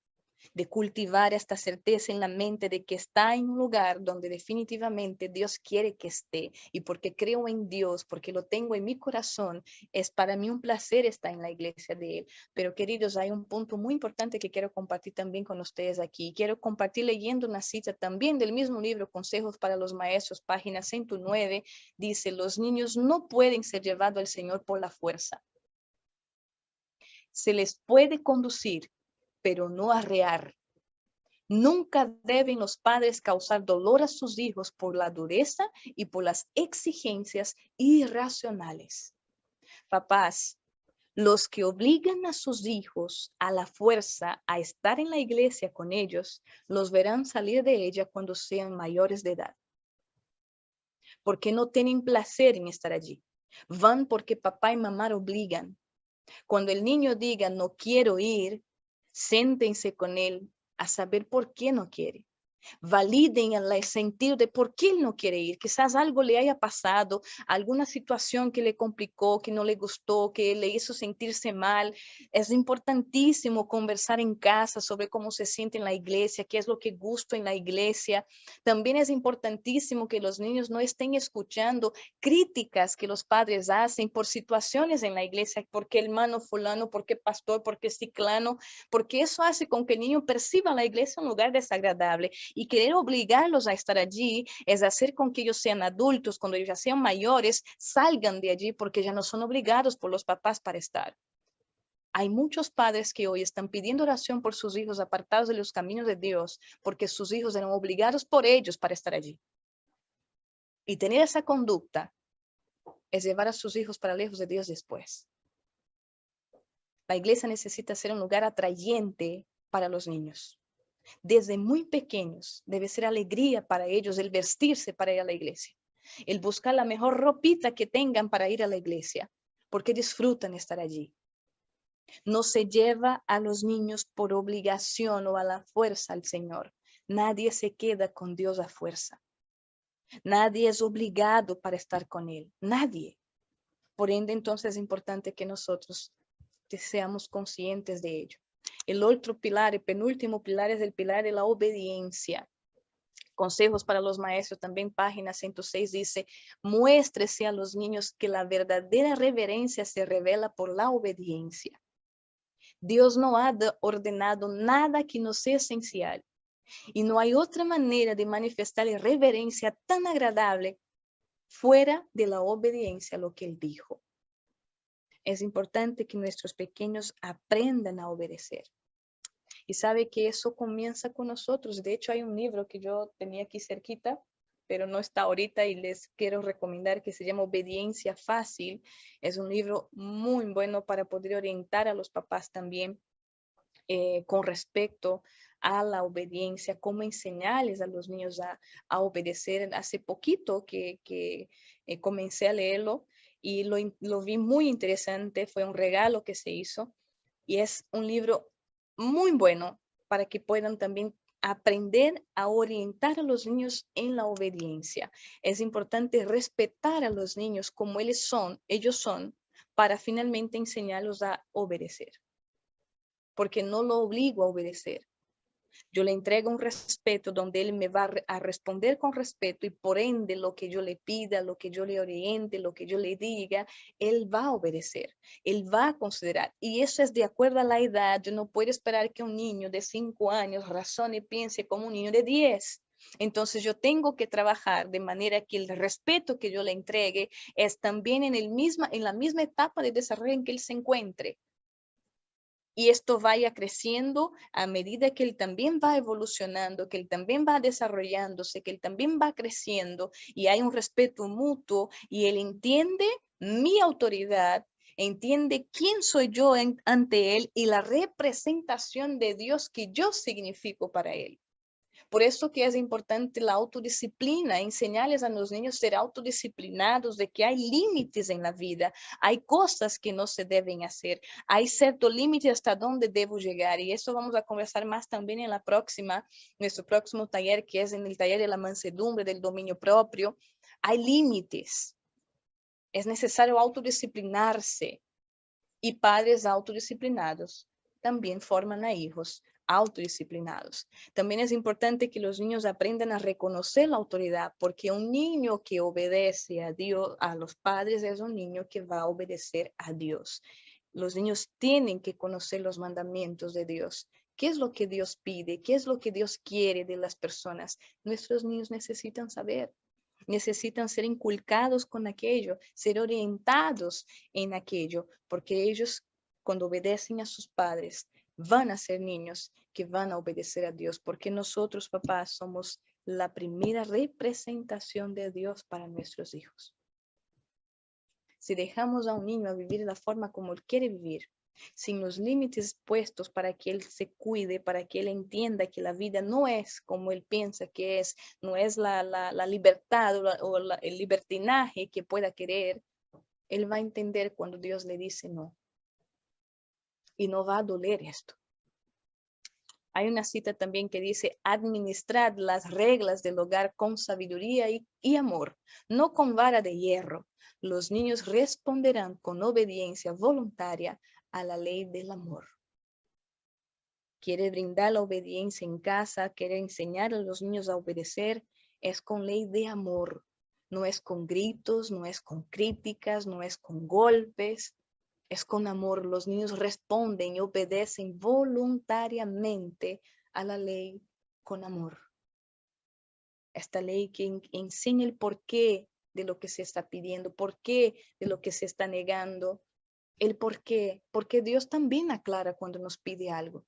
de cultivar esta certeza en la mente de que está en un lugar donde definitivamente Dios quiere que esté, y porque creo en Dios, porque lo tengo en mi corazón, es para mí un placer estar en la iglesia de Él. Pero queridos, hay un punto muy importante que quiero compartir también con ustedes aquí. Quiero compartir leyendo una cita también del mismo libro, Consejos para los Maestros, página 109, dice: los niños no pueden ser llevados al Señor por la fuerza. Se les puede conducir, pero no arrear. Nunca deben los padres causar dolor a sus hijos por la dureza y por las exigencias irracionales. Papás, los que obligan a sus hijos a la fuerza a estar en la iglesia con ellos, los verán salir de ella cuando sean mayores de edad, porque no tienen placer en estar allí. Van porque papá y mamá obligan. Cuando el niño diga no quiero ir, siéntense con él a saber por qué no quiere. Validen el sentido de por qué él no quiere ir. Quizás algo le haya pasado, alguna situación que le complicó, que no le gustó, que le hizo sentirse mal. Es importantísimo conversar en casa sobre cómo se siente en la iglesia, qué es lo que gusta en la iglesia. También es importantísimo que los niños no estén escuchando críticas que los padres hacen por situaciones en la iglesia, porque hermano fulano, porque pastor, porque ciclano, porque eso hace con que el niño perciba la iglesia un lugar desagradable. Y querer obligarlos a estar allí es hacer con que ellos sean adultos, cuando ellos ya sean mayores, salgan de allí porque ya no son obligados por los papás para estar. Hay muchos padres que hoy están pidiendo oración por sus hijos apartados de los caminos de Dios, porque sus hijos eran obligados por ellos para estar allí. Y tener esa conducta es llevar a sus hijos para lejos de Dios después. La iglesia necesita ser un lugar atrayente para los niños. Desde muy pequeños debe ser alegría para ellos el vestirse para ir a la iglesia, el buscar la mejor ropita que tengan para ir a la iglesia, porque disfrutan estar allí. No se lleva a los niños por obligación o a la fuerza al Señor. Nadie se queda con Dios a fuerza. Nadie es obligado para estar con Él. Nadie. Por ende, entonces es importante que nosotros seamos conscientes de ello. El otro pilar, el penúltimo pilar, es el pilar de la obediencia. Consejos para los Maestros, también página 106, dice: muéstrese a los niños que la verdadera reverencia se revela por la obediencia. Dios no ha ordenado nada que no sea esencial, y no hay otra manera de manifestar reverencia tan agradable fuera de la obediencia a lo que Él dijo. Es importante que nuestros pequeños aprendan a obedecer. Y sabe que eso comienza con nosotros. De hecho, hay un libro que yo tenía aquí cerquita, pero no está ahorita, y les quiero recomendar, que se llama Obediencia Fácil. Es un libro muy bueno para poder orientar a los papás también con respecto a la obediencia, cómo enseñarles a los niños a obedecer. Hace poquito que comencé a leerlo y lo vi muy interesante. Fue un regalo que se hizo y es un libro muy bueno para que puedan también aprender a orientar a los niños en la obediencia. Es importante respetar a los niños como ellos son, para finalmente enseñarlos a obedecer. Porque no lo obligo a obedecer. Yo le entrego un respeto donde él me va a responder con respeto, y por ende lo que yo le pida, lo que yo le oriente, lo que yo le diga, él va a obedecer, él va a considerar. Y eso es de acuerdo a la edad. Yo no puedo esperar que un niño de 5 años razone y piense como un niño de 10. Entonces yo tengo que trabajar de manera que el respeto que yo le entregue es también en la misma etapa de desarrollo en que él se encuentre. Y esto vaya creciendo a medida que él también va evolucionando, que él también va desarrollándose, que él también va creciendo, y hay un respeto mutuo, y él entiende mi autoridad, entiende quién soy yo ante él y la representación de Dios que yo significo para él. Por eso que es importante la autodisciplina, enseñarles a los niños a ser autodisciplinados, de que hay límites en la vida, hay cosas que no se deben hacer, hay cierto límite hasta dónde debo llegar. Y eso vamos a conversar más también en nuestro próximo taller, que es en el taller de la mansedumbre, del dominio propio. Hay límites. Es necesario autodisciplinarse. Y padres autodisciplinados también forman a hijos autodisciplinados. También es importante que los niños aprendan a reconocer la autoridad, porque un niño que obedece a Dios, a los padres, es un niño que va a obedecer a Dios. Los niños tienen que conocer los mandamientos de Dios. ¿Qué es lo que Dios pide? ¿Qué es lo que Dios quiere de las personas? Nuestros niños necesitan saber. Necesitan ser inculcados con aquello, ser orientados en aquello, porque ellos, cuando obedecen a sus padres, van a ser niños que van a obedecer a Dios, porque nosotros, papás, somos la primera representación de Dios para nuestros hijos. Si dejamos a un niño a vivir de la forma como él quiere vivir, sin los límites puestos para que él se cuide, para que él entienda que la vida no es como él piensa que es, no es la libertad el libertinaje que pueda querer, él va a entender cuando Dios le dice no. Y no va a doler esto. Hay una cita también que dice: administrad las reglas del hogar con sabiduría y amor, no con vara de hierro. Los niños responderán con obediencia voluntaria a la ley del amor. Quiere brindar la obediencia en casa, quiere enseñar a los niños a obedecer, es con ley de amor. No es con gritos, no es con críticas, no es con golpes, es con amor. Los niños responden y obedecen voluntariamente a la ley con amor. Esta ley que enseña el porqué de lo que se está pidiendo, porqué de lo que se está negando, el porqué, porque Dios también aclara cuando nos pide algo.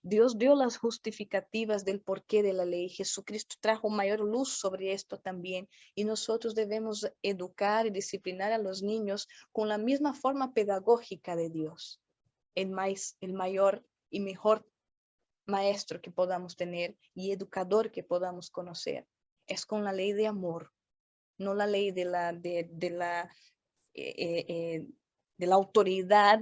Dios dio las justificativas del porqué de la ley. Jesucristo trajo mayor luz sobre esto también. Y nosotros debemos educar y disciplinar a los niños con la misma forma pedagógica de Dios. El mayor y mejor maestro que podamos tener y educador que podamos conocer es con la ley de amor, no la ley de la autoridad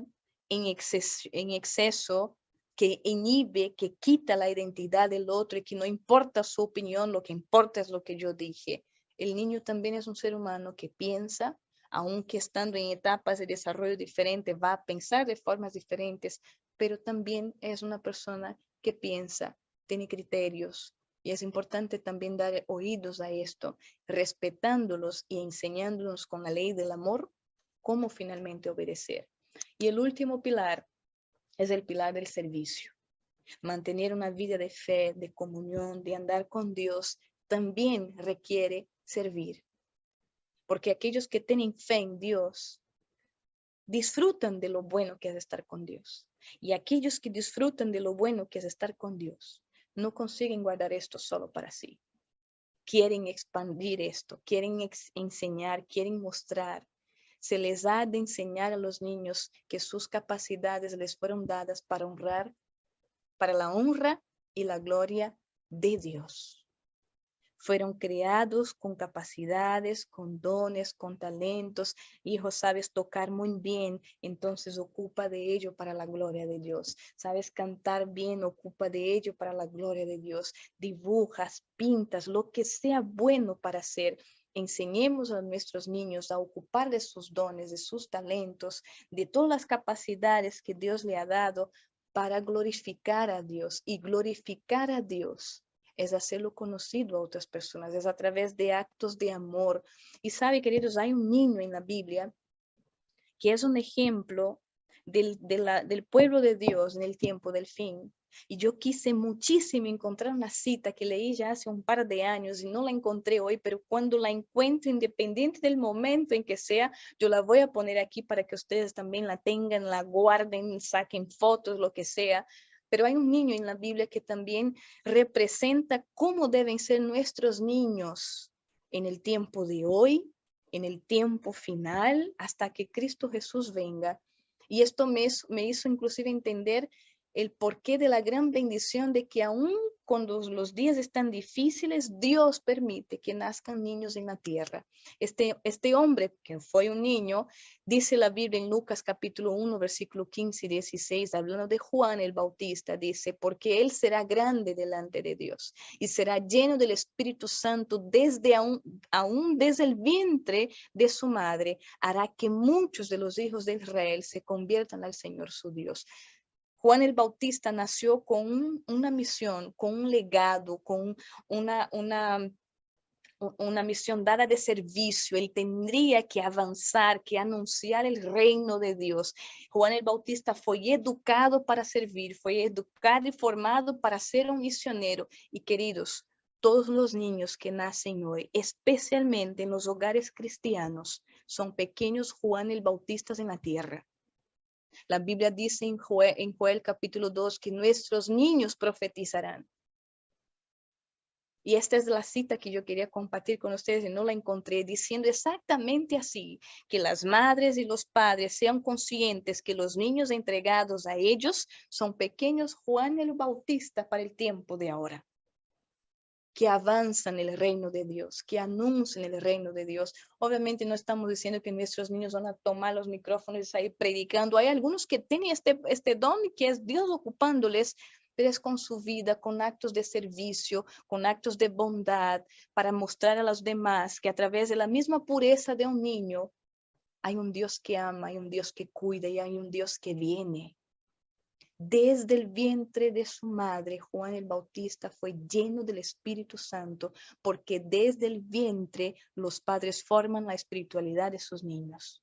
en exceso que inhibe, que quita la identidad del otro y que no importa su opinión, lo que importa es lo que yo dije. El niño también es un ser humano que piensa, aunque estando en etapas de desarrollo diferentes, va a pensar de formas diferentes, pero también es una persona que piensa, tiene criterios. Y es importante también dar oídos a esto, respetándolos y enseñándonos con la ley del amor cómo finalmente obedecer. Y el último pilar es el pilar del servicio. Mantener una vida de fe, de comunión, de andar con Dios, también requiere servir. Porque aquellos que tienen fe en Dios disfrutan de lo bueno que es estar con Dios. Y aquellos que disfrutan de lo bueno que es estar con Dios no consiguen guardar esto solo para sí. Quieren expandir esto, quieren enseñar, quieren mostrar. Se les ha de enseñar a los niños que sus capacidades les fueron dadas para honrar, para la honra y la gloria de Dios. Fueron creados con capacidades, con dones, con talentos. Hijo, sabes tocar muy bien, entonces ocupa de ello para la gloria de Dios. Sabes cantar bien, ocupa de ello para la gloria de Dios. Dibujas, pintas, lo que sea bueno para hacer. Enseñemos a nuestros niños a ocupar de sus dones, de sus talentos, de todas las capacidades que Dios le ha dado para glorificar a Dios. Y glorificar a Dios es hacerlo conocido a otras personas, es a través de actos de amor. Y sabe, queridos, hay un niño en la Biblia que es un ejemplo del pueblo de Dios en el tiempo del fin. Y yo quise muchísimo encontrar una cita que leí ya hace un par de años y no la encontré hoy, pero cuando la encuentre, independiente del momento en que sea, yo la voy a poner aquí para que ustedes también la tengan, la guarden, saquen fotos, lo que sea. Pero hay un niño en la Biblia que también representa cómo deben ser nuestros niños en el tiempo de hoy, en el tiempo final, hasta que Cristo Jesús venga. Y esto me hizo inclusive entender el porqué de la gran bendición de que aún cuando los días están difíciles, Dios permite que nazcan niños en la tierra. Este hombre, que fue un niño, dice la Biblia en Lucas capítulo 1, versículo 15 y 16, hablando de Juan el Bautista, dice, porque él será grande delante de Dios y será lleno del Espíritu Santo aún desde el vientre de su madre, hará que muchos de los hijos de Israel se conviertan al Señor su Dios. Juan el Bautista nació con una misión, con un legado, con una misión dada de servicio. Él tendría que avanzar, que anunciar el reino de Dios. Juan el Bautista fue educado para servir, fue educado y formado para ser un misionero. Y queridos, todos los niños que nacen hoy, especialmente en los hogares cristianos, son pequeños Juan el Bautistas en la tierra. La Biblia dice en Joel capítulo 2 que nuestros niños profetizarán. Y esta es la cita que yo quería compartir con ustedes y no la encontré, diciendo exactamente así, que las madres y los padres sean conscientes que los niños entregados a ellos son pequeños Juan el Bautista para el tiempo de ahora, que avanzan el reino de Dios, que anuncian el reino de Dios. Obviamente no estamos diciendo que nuestros niños van a tomar los micrófonos y salir predicando. Hay algunos que tienen este don que es Dios ocupándoles, pero es con su vida, con actos de servicio, con actos de bondad, para mostrar a los demás que a través de la misma pureza de un niño, hay un Dios que ama, hay un Dios que cuida y hay un Dios que viene. Desde el vientre de su madre, Juan el Bautista fue lleno del Espíritu Santo, porque desde el vientre los padres forman la espiritualidad de sus niños.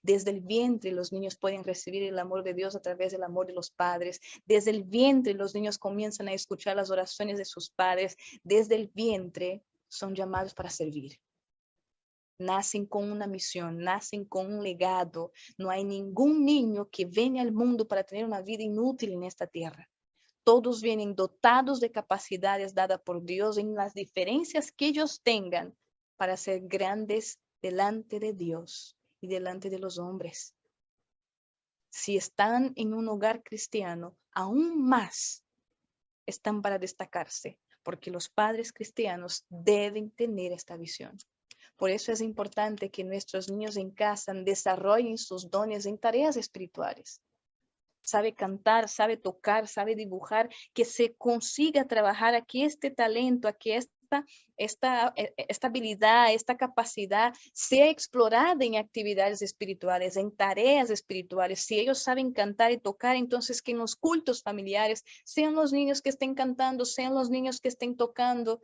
Desde el vientre los niños pueden recibir el amor de Dios a través del amor de los padres. Desde el vientre los niños comienzan a escuchar las oraciones de sus padres. Desde el vientre son llamados para servir. Nacen con una misión, nacen con un legado. No hay ningún niño que venga al mundo para tener una vida inútil en esta tierra. Todos vienen dotados de capacidades dadas por Dios en las diferencias que ellos tengan para ser grandes delante de Dios y delante de los hombres. Si están en un hogar cristiano, aún más están para destacarse, porque los padres cristianos deben tener esta visión. Por eso es importante que nuestros niños en casa desarrollen sus dones en tareas espirituales. Sabe cantar, sabe tocar, sabe dibujar, que se consiga trabajar aquí este talento, aquí esta habilidad, esta capacidad sea explorada en actividades espirituales, en tareas espirituales. Si ellos saben cantar y tocar, entonces que en los cultos familiares sean los niños que estén cantando, sean los niños que estén tocando.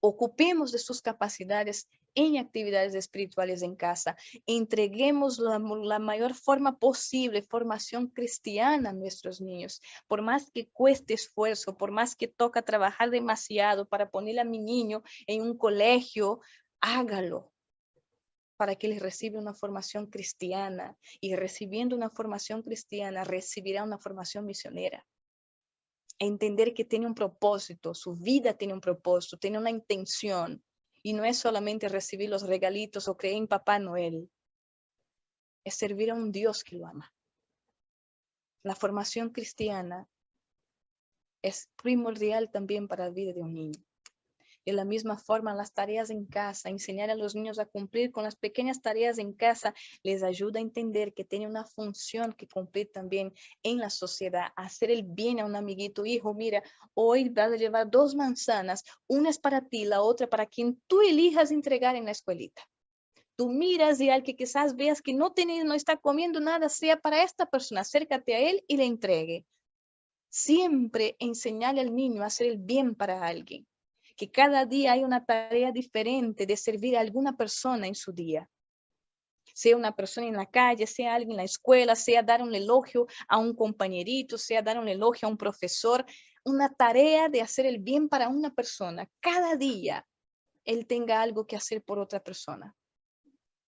Ocupemos de sus capacidades en actividades espirituales en casa. Entreguemos la mayor forma posible, formación cristiana a nuestros niños. Por más que cueste esfuerzo, por más que toca trabajar demasiado para poner a mi niño en un colegio, hágalo para que les reciba una formación cristiana. Y recibiendo una formación cristiana, recibirá una formación misionera. Entender que tiene un propósito, su vida tiene un propósito, tiene una intención. Y no es solamente recibir los regalitos o creer en Papá Noel. Es servir a un Dios que lo ama. La formación cristiana es primordial también para la vida de un niño. De la misma forma, las tareas en casa, enseñar a los niños a cumplir con las pequeñas tareas en casa, les ayuda a entender que tiene una función que cumplir también en la sociedad, hacer el bien a un amiguito. Hijo, mira, hoy vas a llevar 2 manzanas, una es para ti, la otra para quien tú elijas entregar en la escuelita. Tú miras y al que quizás veas que no está comiendo nada, sea para esta persona, acércate a él y le entregue. Siempre enseñarle al niño a hacer el bien para alguien. Que cada día hay una tarea diferente de servir a alguna persona en su día. Sea una persona en la calle, sea alguien en la escuela, sea dar un elogio a un compañerito, sea dar un elogio a un profesor. Una tarea de hacer el bien para una persona. Cada día él tenga algo que hacer por otra persona.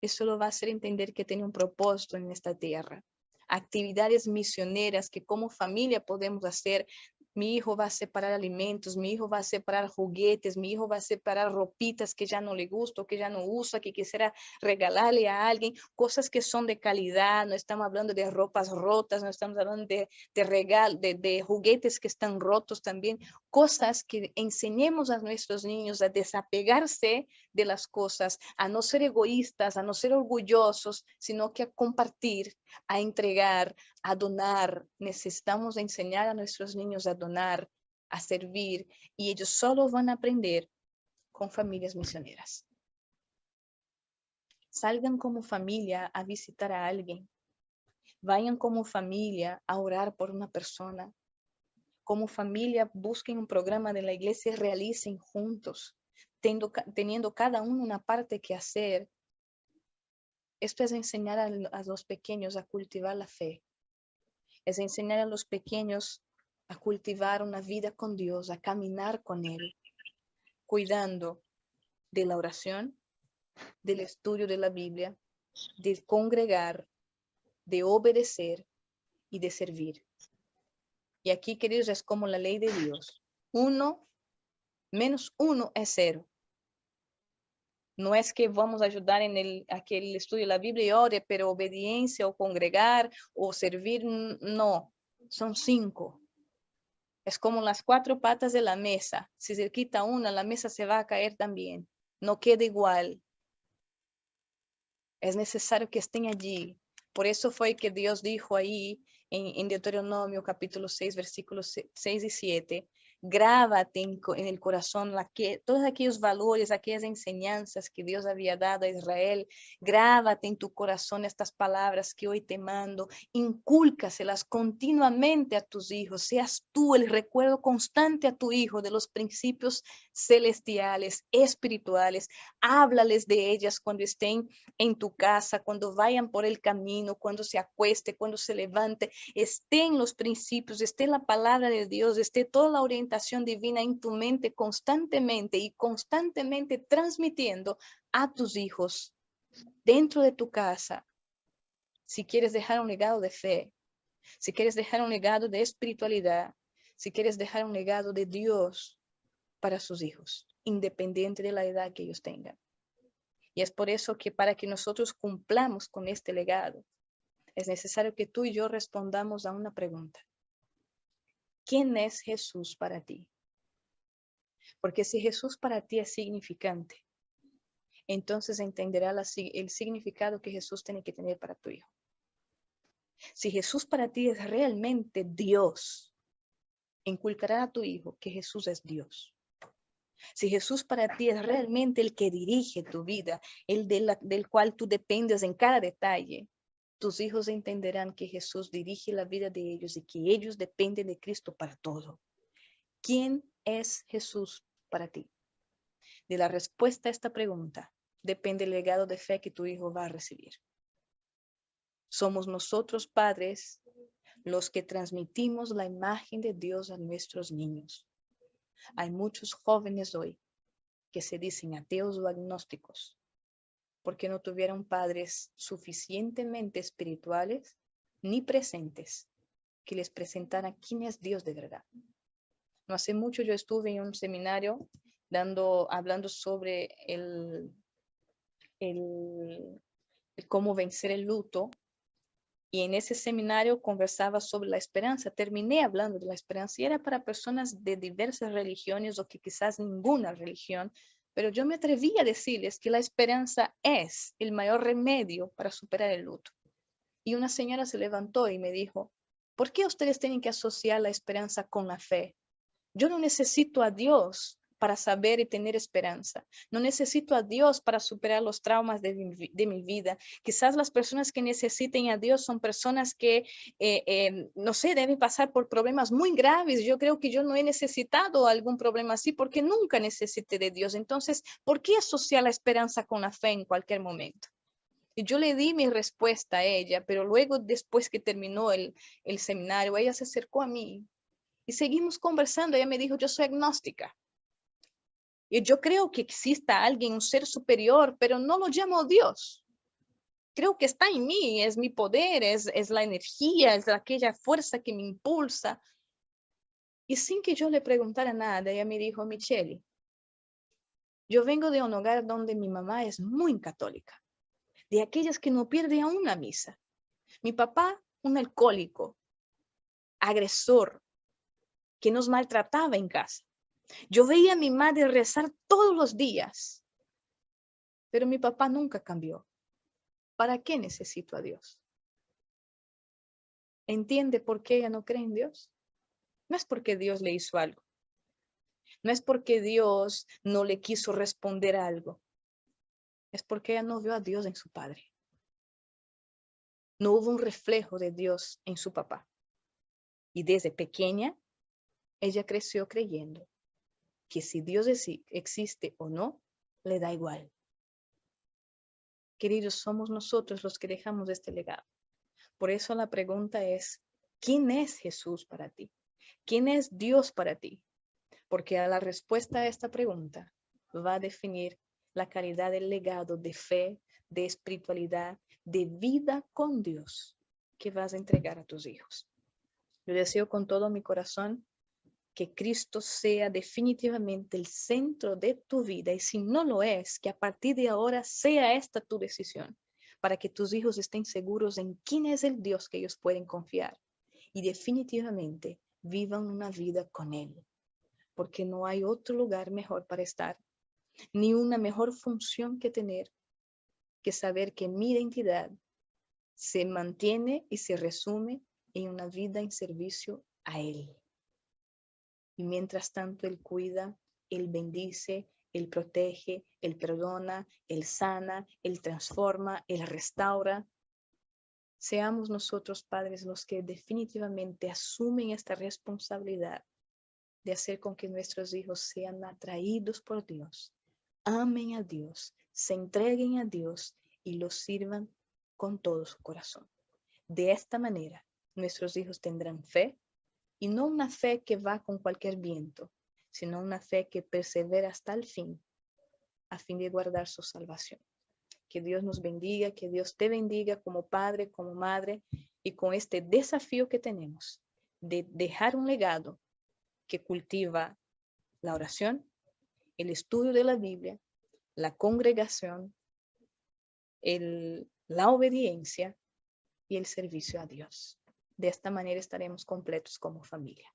Eso lo va a hacer entender que tiene un propósito en esta tierra. Actividades misioneras que como familia podemos hacer Mi hijo va a separar alimentos, mi hijo va a separar juguetes, mi hijo va a separar ropitas que ya no le gusta, que ya no usa, que quisiera regalarle a alguien, cosas que son de calidad. No estamos hablando de ropas rotas, no estamos hablando de juguetes que están rotos también, cosas que enseñemos a nuestros niños a desapegarse de las cosas, a no ser egoístas, a no ser orgullosos, sino que a compartir, a entregar, a donar. Necesitamos enseñar a nuestros niños a donar, a servir, y ellos solo van a aprender con familias misioneras. Salgan como familia a visitar a alguien. Vayan como familia a orar por una persona. Como familia busquen un programa de la iglesia y realicen juntos, teniendo cada uno una parte que hacer. Esto es enseñar a los pequeños a cultivar la fe. Es enseñar a los pequeños a cultivar una vida con Dios, a caminar con Él, cuidando de la oración, del estudio de la Biblia, de congregar, de obedecer y de servir. Y aquí, queridos, es como la ley de Dios. 1 menos 1 es 0. No es que vamos a ayudar en aquel estudio de la Biblia y ore, pero obediencia o congregar o servir, no, son 5. Es como las 4 patas de la mesa. Si se quita una, la mesa se va a caer también. No queda igual. Es necesario que estén allí. Por eso fue que Dios dijo ahí en Deuteronomio capítulo 6, versículos 6 y 7, grábate en el corazón todos aquellos valores, aquellas enseñanzas que Dios había dado a Israel. Grábate en tu corazón estas palabras que hoy te mando. Incúlcaselas continuamente a tus hijos. Seas tú el recuerdo constante a tu hijo de los principios celestiales, espirituales. Háblales de ellas cuando estén en tu casa, cuando vayan por el camino, cuando se acueste, cuando se levante. Estén los principios, esté la palabra de Dios, esté toda la orientación divina en tu mente constantemente y constantemente transmitiendo a tus hijos dentro de tu casa. Si quieres dejar un legado de fe, si quieres dejar un legado de espiritualidad, si quieres dejar un legado de Dios para sus hijos, independiente de la edad que ellos tengan. Y es por eso que para que nosotros cumplamos con este legado, es necesario que tú y yo respondamos a una pregunta. ¿Quién es Jesús para ti? Porque si Jesús para ti es significante, entonces entenderá el significado que Jesús tiene que tener para tu hijo. Si Jesús para ti es realmente Dios, inculcará a tu hijo que Jesús es Dios. Si Jesús para ti es realmente el que dirige tu vida, el del cual tú dependes en cada detalle, tus hijos entenderán que Jesús dirige la vida de ellos y que ellos dependen de Cristo para todo. ¿Quién es Jesús para ti? De la respuesta a esta pregunta depende el legado de fe que tu hijo va a recibir. Somos nosotros, padres, los que transmitimos la imagen de Dios a nuestros niños. Hay muchos jóvenes hoy que se dicen ateos o agnósticos porque no tuvieron padres suficientemente espirituales ni presentes que les presentaran quién es Dios de verdad. No hace mucho yo estuve en un seminario hablando sobre el cómo vencer el luto, y en ese seminario conversaba sobre la esperanza. Terminé hablando de la esperanza y era para personas de diversas religiones o que quizás ninguna religión, pero yo me atreví a decirles que la esperanza es el mayor remedio para superar el luto. Y una señora se levantó y me dijo, ¿por qué ustedes tienen que asociar la esperanza con la fe? Yo no necesito a Dios para saber y tener esperanza. No necesito a Dios para superar los traumas de mi vida. Quizás las personas que necesiten a Dios son personas que, no sé, deben pasar por problemas muy graves. Yo creo que yo no he necesitado algún problema así porque nunca necesité de Dios. Entonces, ¿por qué asociar la esperanza con la fe en cualquier momento? Y yo le di mi respuesta a ella, pero luego, después que terminó el seminario, ella se acercó a mí y seguimos conversando. Ella me dijo, yo soy agnóstica. Y yo creo que exista alguien, un ser superior, pero no lo llamo Dios. Creo que está en mí, es mi poder, es la energía, es aquella fuerza que me impulsa. Y sin que yo le preguntara nada, ella me dijo, Michelle, yo vengo de un hogar donde mi mamá es muy católica, de aquellas que no pierde a una misa. Mi papá, un alcohólico, agresor, que nos maltrataba en casa. Yo veía a mi madre rezar todos los días, pero mi papá nunca cambió. ¿Para qué necesito a Dios? ¿Entiende por qué ella no cree en Dios? No es porque Dios le hizo algo. No es porque Dios no le quiso responder algo. Es porque ella no vio a Dios en su padre. No hubo un reflejo de Dios en su papá. Y desde pequeña, ella creció creyendo que si Dios existe o no, le da igual. Queridos, somos nosotros los que dejamos este legado. Por eso la pregunta es, ¿quién es Jesús para ti? ¿Quién es Dios para ti? Porque a la respuesta a esta pregunta va a definir la calidad del legado de fe, de espiritualidad, de vida con Dios que vas a entregar a tus hijos. Yo deseo con todo mi corazón que Cristo sea definitivamente el centro de tu vida, y si no lo es, que a partir de ahora sea esta tu decisión, para que tus hijos estén seguros en quién es el Dios que ellos pueden confiar y definitivamente vivan una vida con Él, porque no hay otro lugar mejor para estar, ni una mejor función que tener, que saber que mi identidad se mantiene y se resume en una vida en servicio a Él. Y mientras tanto, Él cuida, Él bendice, Él protege, Él perdona, Él sana, Él transforma, Él restaura. Seamos nosotros, padres, los que definitivamente asumen esta responsabilidad de hacer con que nuestros hijos sean atraídos por Dios, amen a Dios, se entreguen a Dios y los sirvan con todo su corazón. De esta manera, nuestros hijos tendrán fe, y no una fe que va con cualquier viento, sino una fe que persevera hasta el fin, a fin de guardar su salvación. Que Dios nos bendiga, que Dios te bendiga como padre, como madre, y con este desafío que tenemos de dejar un legado que cultiva la oración, el estudio de la Biblia, la congregación, la obediencia y el servicio a Dios. De esta manera estaremos completos como familia.